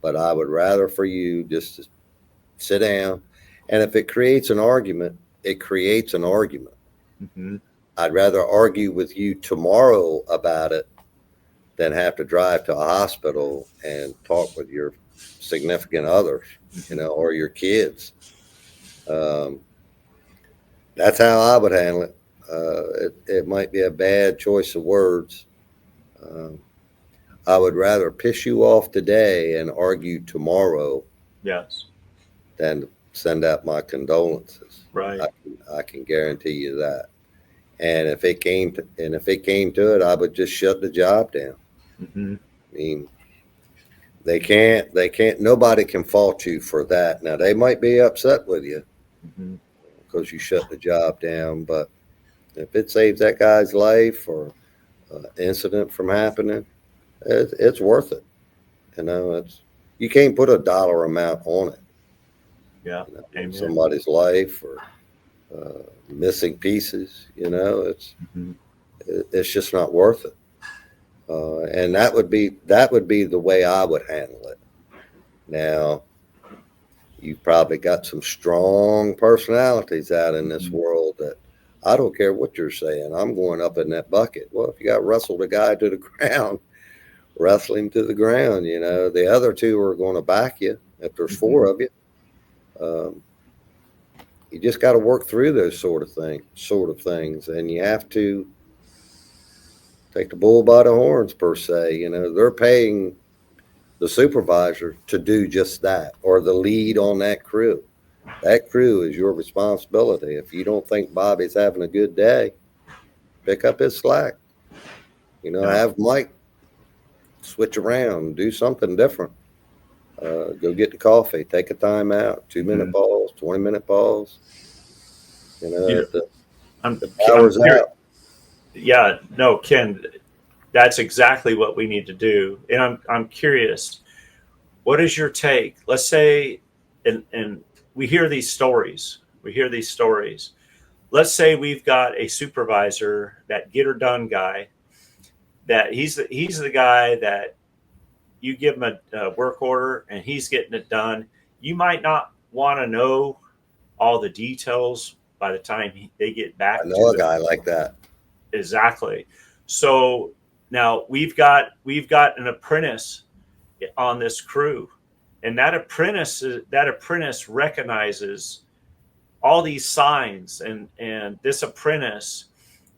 but I would rather for you just to sit down. And if it creates an argument, it creates an argument. I'd rather argue with you tomorrow about it than have to drive to a hospital and talk with your significant others, or your kids. That's how I would handle it. It might be a bad choice of words. I would rather piss you off today and argue tomorrow. Yes. Than send out my condolences. Right. I can guarantee you that. And if it came to it, I would just shut the job down. I mean, they can't. Nobody can fault you for that. Now they might be upset with you because you shut the job down, but if it saves that guy's life or incident from happening, it's worth it. You can't put a dollar amount on it. Yeah. Somebody's life or missing pieces, it's just not worth it. And that would be the way I would handle it. Now, you've probably got some strong personalities out in this world that I don't care what you're saying. I'm going up in that bucket. Well, if you got wrestled a guy to the ground, wrestle him to the ground. The other 2 are going to back you if there's 4 of you. You just got to work through those sort of things, and you have to take the bull by the horns, per se. They're paying the supervisor to do just that, or the lead on that crew. That crew is your responsibility. If you don't think Bobby's having a good day, pick up his slack. Have Mike switch around, do something different. Go get the coffee, take a time out, 2-minute pause, 20-minute pause. The power's out. Yeah, no, Ken, That's exactly what we need to do. And I'm curious, what is your take? Let's say, and we hear these stories. We hear these stories. Let's say we've got a supervisor, that get her done guy, that he's the guy that you give him a work order and he's getting it done. You might not want to know all the details by the time they get I back know to a guy like that. exactly. So now we've got an apprentice on this crew, and that apprentice recognizes all these signs, and this apprentice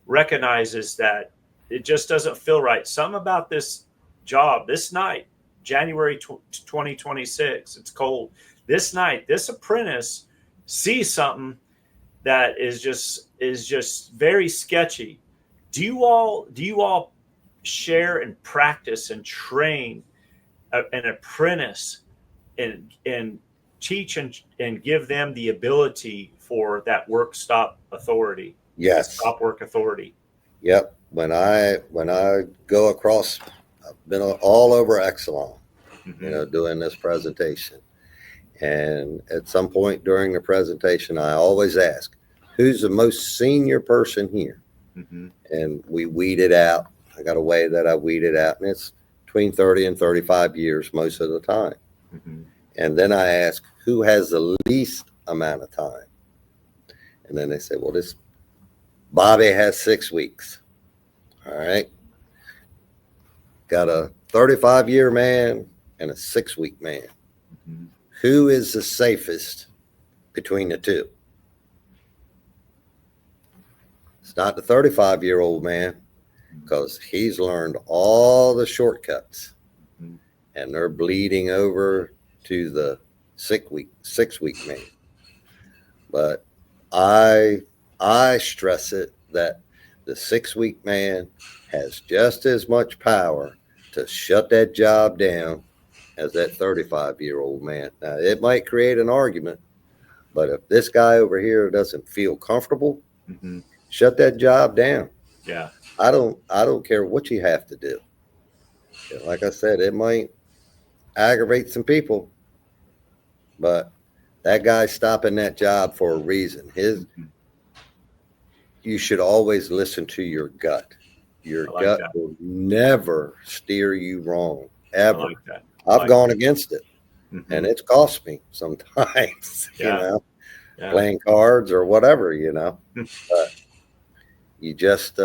recognizes that it just doesn't feel right. Some about this job this night, January 2026, it's cold. This night, this apprentice sees something that is just very sketchy. Do you all share and practice and train an apprentice and teach and give them the ability for that work stop authority, Yes. stop work authority? Yep. When I go across, I've been all over Exelon, Mm-hmm. doing this presentation. And at some point during the presentation, I always ask, who's the most senior person here? Mm-hmm. And we weed it out. I got a way that I weed it out, and it's between 30 and 35 years most of the time. Mm-hmm. And then I ask, who has the least amount of time? And then they say, well, this Bobby has 6 weeks. All right. Got a 35-year man and a 6-week man. Mm-hmm. Who is the safest between the two? It's not the 35-year-old man, because he's learned all the shortcuts, Mm-hmm. and they're bleeding over to the 6-week man. But I stress it that the 6-week man has just as much power to shut that job down as that 35-year-old man. Now, it might create an argument, but if this guy over here doesn't feel comfortable, Mm-hmm. shut that job down. Yeah. I don't care what you have to do. Like I said, it might aggravate some people, but that guy's stopping that job for a reason. Mm-hmm. You should always listen to your gut. Your I like gut that. will never steer you wrong, I ever. like that. I've gone against it, Mm-hmm. and it's cost me sometimes, Yeah. playing cards or whatever, Hmm. but you just,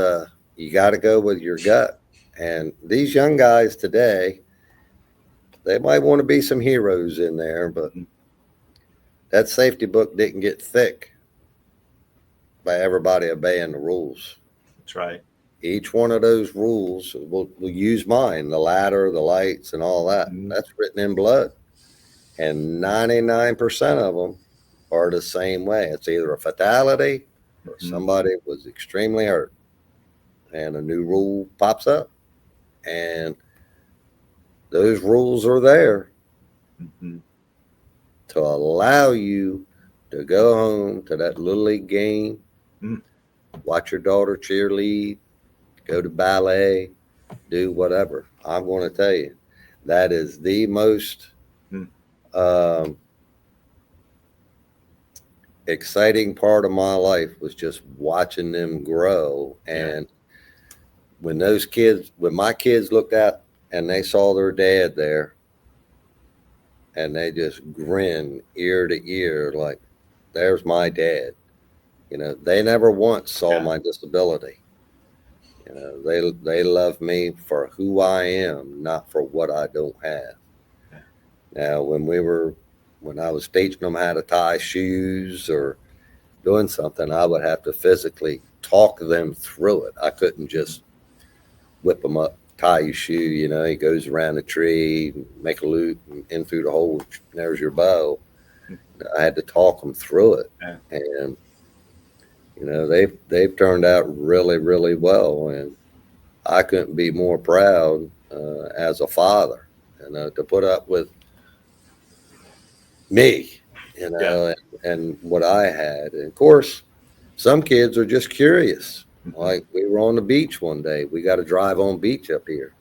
you got to go with your gut. And these young guys today, they might want to be some heroes in there, but Mhm. that safety book didn't get thick by everybody obeying the rules. That's right. Each one of those rules, we'll use mine, the ladder, the lights, and all that. Mhm. That's written in blood. And 99% of them are the same way. It's either a fatality or Mhm. somebody was extremely hurt, and a new rule pops up. And those rules are there Mhm. to allow you to go home to that little league game, Mm. watch your daughter cheerlead, go to ballet, do whatever. I'm going to tell you, that is the most Mm. exciting part of my life, was just watching them grow. And when my kids looked out and they saw their dad there, and they just grinned ear to ear, like, there's my dad. They never once saw my disability. They love me for who I am, not for what I don't have. Yeah. Now, when I was teaching them how to tie shoes or doing something, I would have to physically talk them through it. I couldn't just whip them up, tie your shoe. He goes around the tree, make a loop, and in through the hole, there's your bow. I had to talk them through it. Yeah. And they've turned out really, really well, and I couldn't be more proud as a father, to put up with me, and what I had. And of course, some kids are just curious. Like we were on the beach one day. We got to drive on beach up here.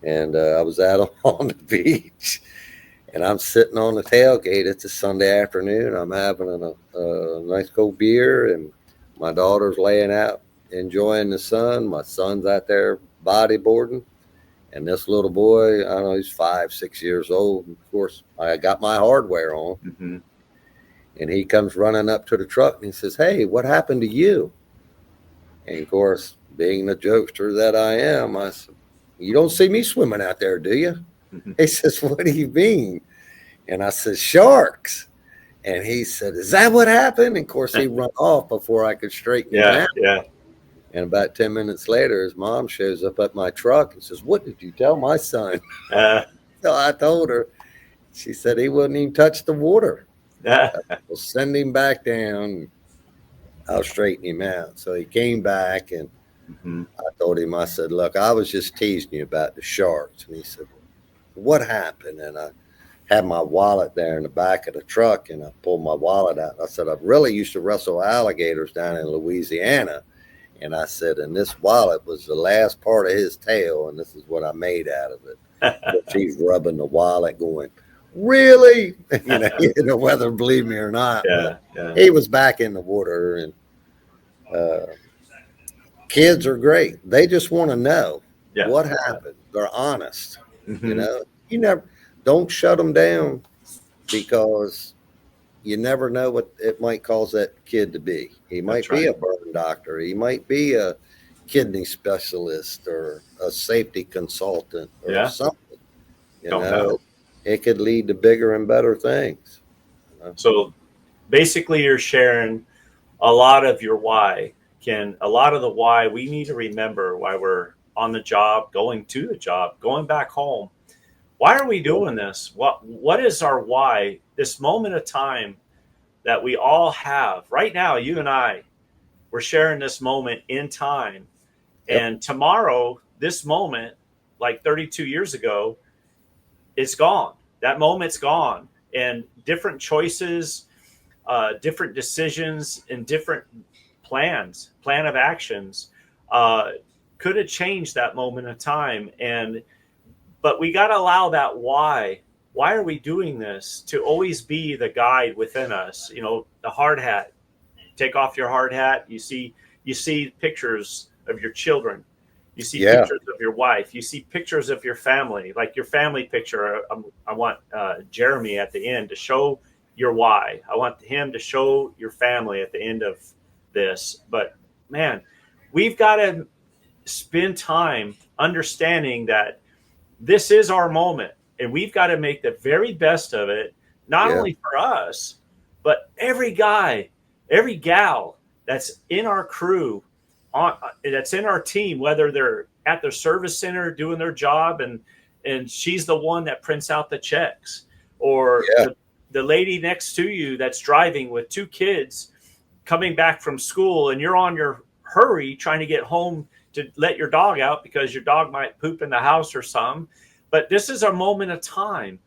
And I was out on the beach and I'm sitting on the tailgate. It's a Sunday afternoon. I'm having a nice cold beer and my daughter's laying out enjoying the sun. My son's out there bodyboarding. And this little boy, I don't know, he's 5, 6 years old. Of course, I got my hardware on. Mm-hmm. And he comes running up to the truck and he says, "Hey, what happened to you?" And of course, being the jokester that I am, I said, "You don't see me swimming out there, do you?" Mm-hmm. He says, "What do you mean?" And I said, "Sharks." And he said, "Is that what happened?" And of course, he run off before I could straighten him out. Yeah. And about 10 minutes later, his mom shows up at my truck and says, "What did you tell my son?" So I told her. She said he wouldn't even touch the water. We'll send him back down. I'll straighten him out. So he came back and Mm-hmm. I told him, I said, "Look, I was just teasing you about the sharks." And he said, "What happened?" And I had my wallet there in the back of the truck and I pulled my wallet out. I said, "I really used to wrestle alligators down in Louisiana." And I said, "And this wallet was the last part of his tail, and this is what I made out of it." She's rubbing the wallet going, "Really?" Whether believe me or not. Yeah. He was back in the water. And kids are great. They just want to know what happened. They're honest. Mm-hmm. You never don't shut them down because you never know what it might cause that kid to be. He might be a burn doctor. He might be a kidney specialist or a safety consultant or something. It could lead to bigger and better things. So basically you're sharing a lot of your why. A lot of the why we need to remember why we're on the job, going to the job, going back home. Why are we doing this? What is our why? This moment of time that we all have right now, you and I, we're sharing this moment in time. Yep. And tomorrow, this moment, like 32 years ago, is gone. That moment's gone. And different choices, different decisions, and different plan of actions could have changed that moment of time. But we got to allow that why are we doing this to always be the guide within us. The hard hat, take off your hard hat. You see pictures of your children, you see pictures of your wife, you see pictures of your family, like your family picture. I want Jeremy at the end to show your why. I want him to show your family at the end of this. But man, we've got to spend time understanding that this is our moment and we've got to make the very best of it, not only for us, but every guy, every gal that's in our crew, that's in our team, whether they're at their service center doing their job and she's the one that prints out the checks, or the lady next to you that's driving with 2 kids coming back from school and you're on your hurry trying to get home to let your dog out because your dog might poop in the house or something. But this is a moment of time,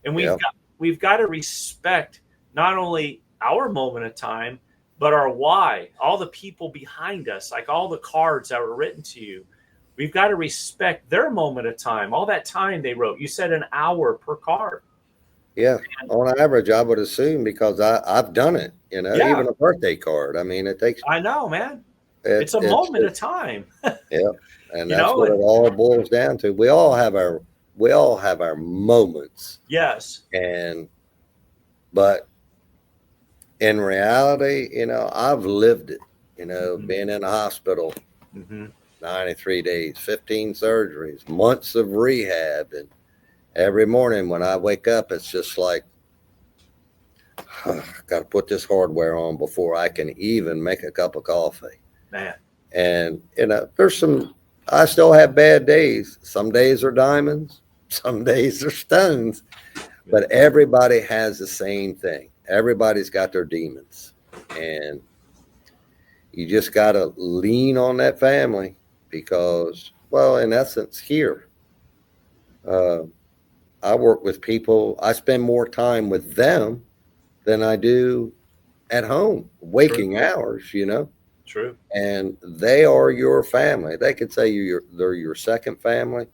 and we've got to respect not only our moment of time, but our why, all the people behind us, like all the cards that were written to you. We've got to respect their moment of time, all that time they wrote. You said an hour per card. Yeah, on average, I would assume, because I've done it, even a birthday card. I mean, it takes. I know, man. It's a moment of time. Yeah, and that's what it all boils down to. We all have our moments. Yes. But in reality, I've lived it. Being in a hospital, 93 days, 15 surgeries, months of rehab, and every morning when I wake up, it's just like, got to put this hardware on before I can even make a cup of coffee. Man. And, I still have bad days. Some days are diamonds, some days are stones, but everybody has the same thing. Everybody's got their demons, and you just got to lean on that family because, well, in essence, here, I work with people. I spend more time with them than I do at home, waking hours, True. and they are your family. They could say they're your second family,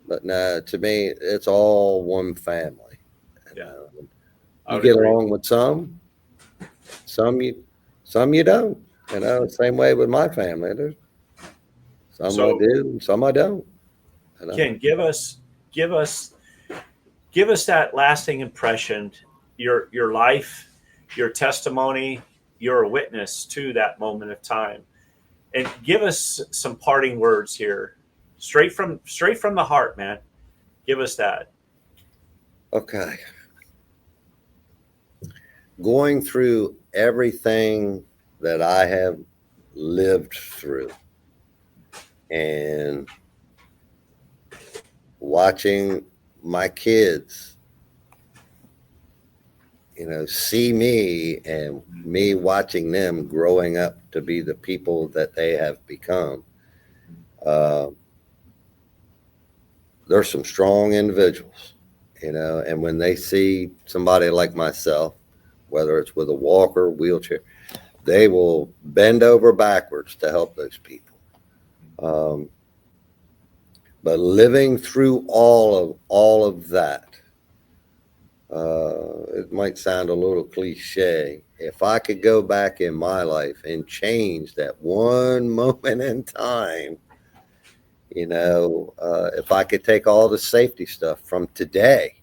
but no, to me, it's all one family. You Yeah. know? I You would get agree. along with some you don't. You know, same way with my family. There's some I So do, and some I don't. You know? Ken, give us that lasting impression, your life, your testimony, you're a witness to that moment of time. And give us some parting words here. Straight from the heart, man. Give us that. Okay. Going through everything that I have lived through and watching my kids, see me and me watching them growing up to be the people that they have become. Uh, there's some strong individuals, and when they see somebody like myself, whether it's with a walker, wheelchair, they will bend over backwards to help those people. But living through all of that, it might sound a little cliche. If I could go back in my life and change that one moment in time, if I could take all the safety stuff from today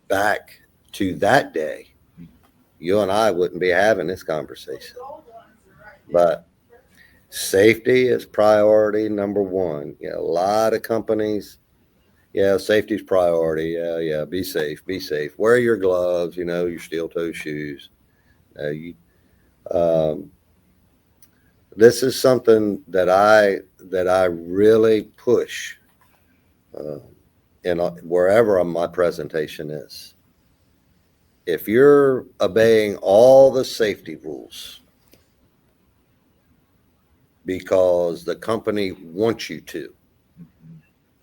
back to that day, you and I wouldn't be having this conversation. But safety is priority number one. A lot of companies, safety's priority. Yeah, be safe, be safe. Wear your gloves, your steel toe shoes. Um, this is something that I really push uh, in wherever my presentation is. If you're obeying all the safety rules because the company wants you to,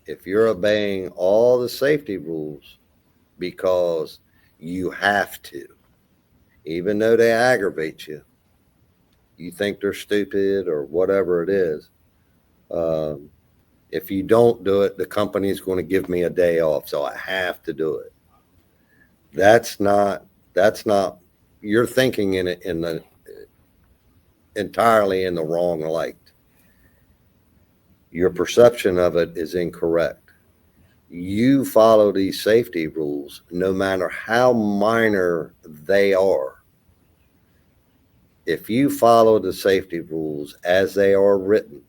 if you're obeying all the safety rules because you have to, even though they aggravate you, you think they're stupid or whatever it is. If you don't do it, the company's going to give me a day off, so I have to do it. That's not. You're thinking in it entirely in the wrong light. Your perception of it is incorrect. You follow these safety rules, no matter how minor they are. If you follow the safety rules as they are written,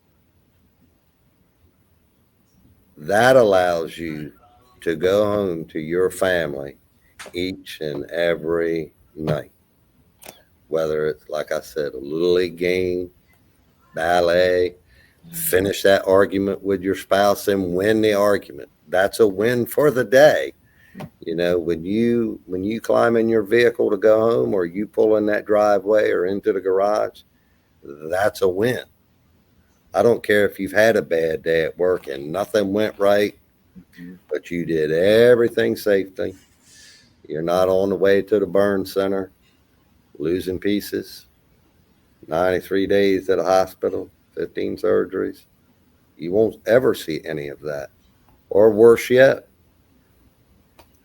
that allows you to go home to your family each and every night. Whether it's, like I said, a little league game, ballet, finish that argument with your spouse and win the argument. That's a win for the day. When you climb in your vehicle to go home, or you pull in that driveway or into the garage, that's a win. I don't care if you've had a bad day at work and nothing went right, but you did everything safely. You're not on the way to the burn center, losing pieces, 93 days at a hospital, 15 surgeries. You won't ever see any of that. Or worse yet,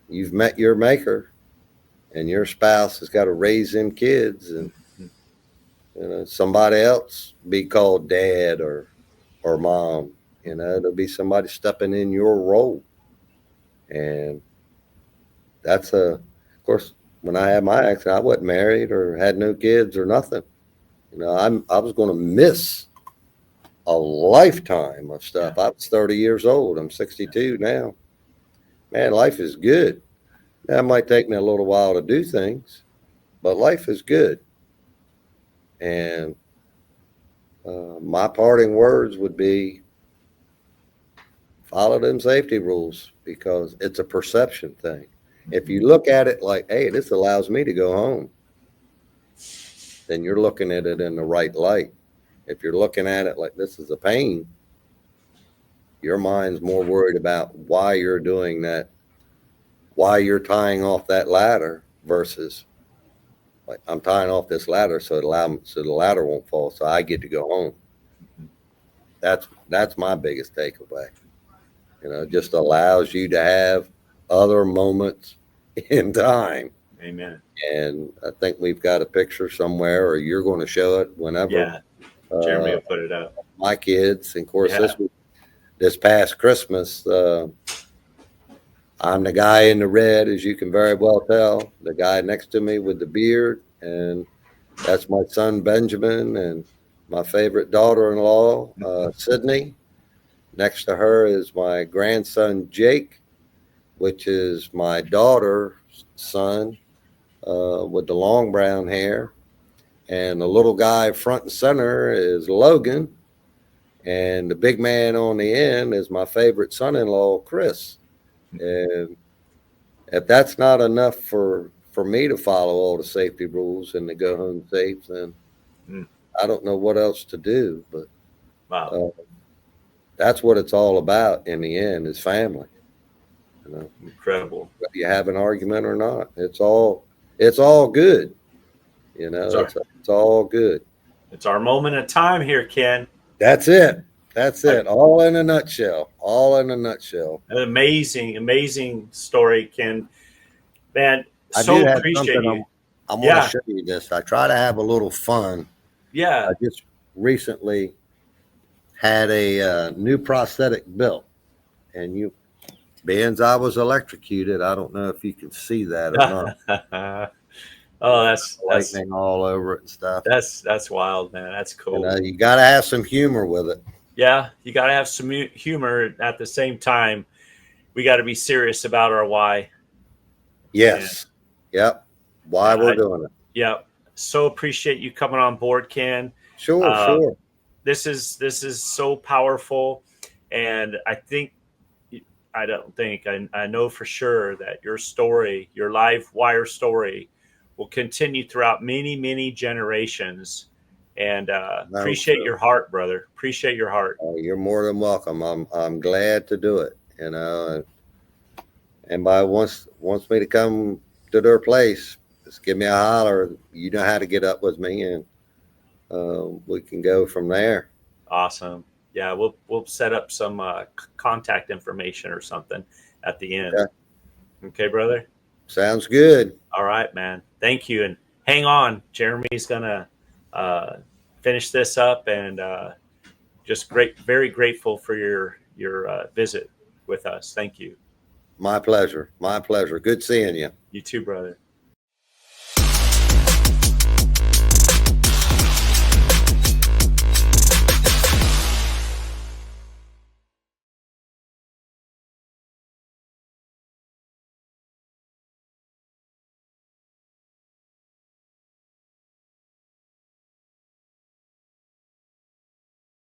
you've met your maker and your spouse has got to raise them kids, and somebody else be called dad or mom. There'll be somebody stepping in your role. And of course, when I had my accident, I wasn't married or had no kids or nothing. I was going to miss a lifetime of stuff. I was 30 years old. I'm 62 now. Man, life is good. Now, it might take me a little while to do things, but life is good. And my parting words would be follow them safety rules, because it's a perception thing. If you look at it like, hey, this allows me to go home, then you're looking at it in the right light. If you're looking at it like this is a pain, your mind's more worried about why you're doing that, why you're tying off that ladder versus, Like, I'm tying off this ladder so the ladder won't fall, so I get to go home. That's my biggest takeaway. It just allows you to have other moments in time. Amen. And I think we've got a picture somewhere, or you're going to show it whenever. Yeah. Jeremy will put it up. My kids, and of course, Yeah. this past Christmas, I'm the guy in the red, as you can very well tell. The guy next to me with the beard, and that's my son Benjamin, and my favorite daughter-in-law, Sydney. Next to her is my grandson Jake, which is my daughter's son with the long brown hair. And the little guy front and center is Logan. And the big man on the end is my favorite son-in-law, Chris. And if that's not enough for me to follow all the safety rules and to go home safe, then I don't know what else to do. But wow, that's what it's all about in the end, is family. Incredible. Whether you have an argument or not, it's all good. It's all good. It's our moment of time here, Ken. That's it. All in a nutshell. An amazing story, Ken. Man, I so do have appreciate something you. I want to show you this. I try to have a little fun. Yeah. I just recently had a new prosthetic built, and being I was electrocuted, I don't know if you can see that or not. Oh, that's lightning all over it and stuff. That's wild, man. That's cool. You got to have some humor with it. Yeah, you got to have some humor. At the same time, we got to be serious about our why. Yes. Yep. Why we're doing it. Yep. So appreciate you coming on board, Ken. Sure. This is so powerful, and I know for sure that your story, your live wire story, will continue throughout many generations. And appreciate your heart, brother. Appreciate your heart. You're more than welcome. I'm glad to do it. Anybody wants me to come to their place, just give me a holler. You know how to get up with me, and we can go from there. Awesome. Yeah, we'll set up some contact information or something at the end. Okay, brother? Sounds good. All right, man. Thank you. And hang on. Jeremy's going to finish this up, and just very grateful for your visit with us. Thank you. My pleasure. Good seeing you. You too, brother.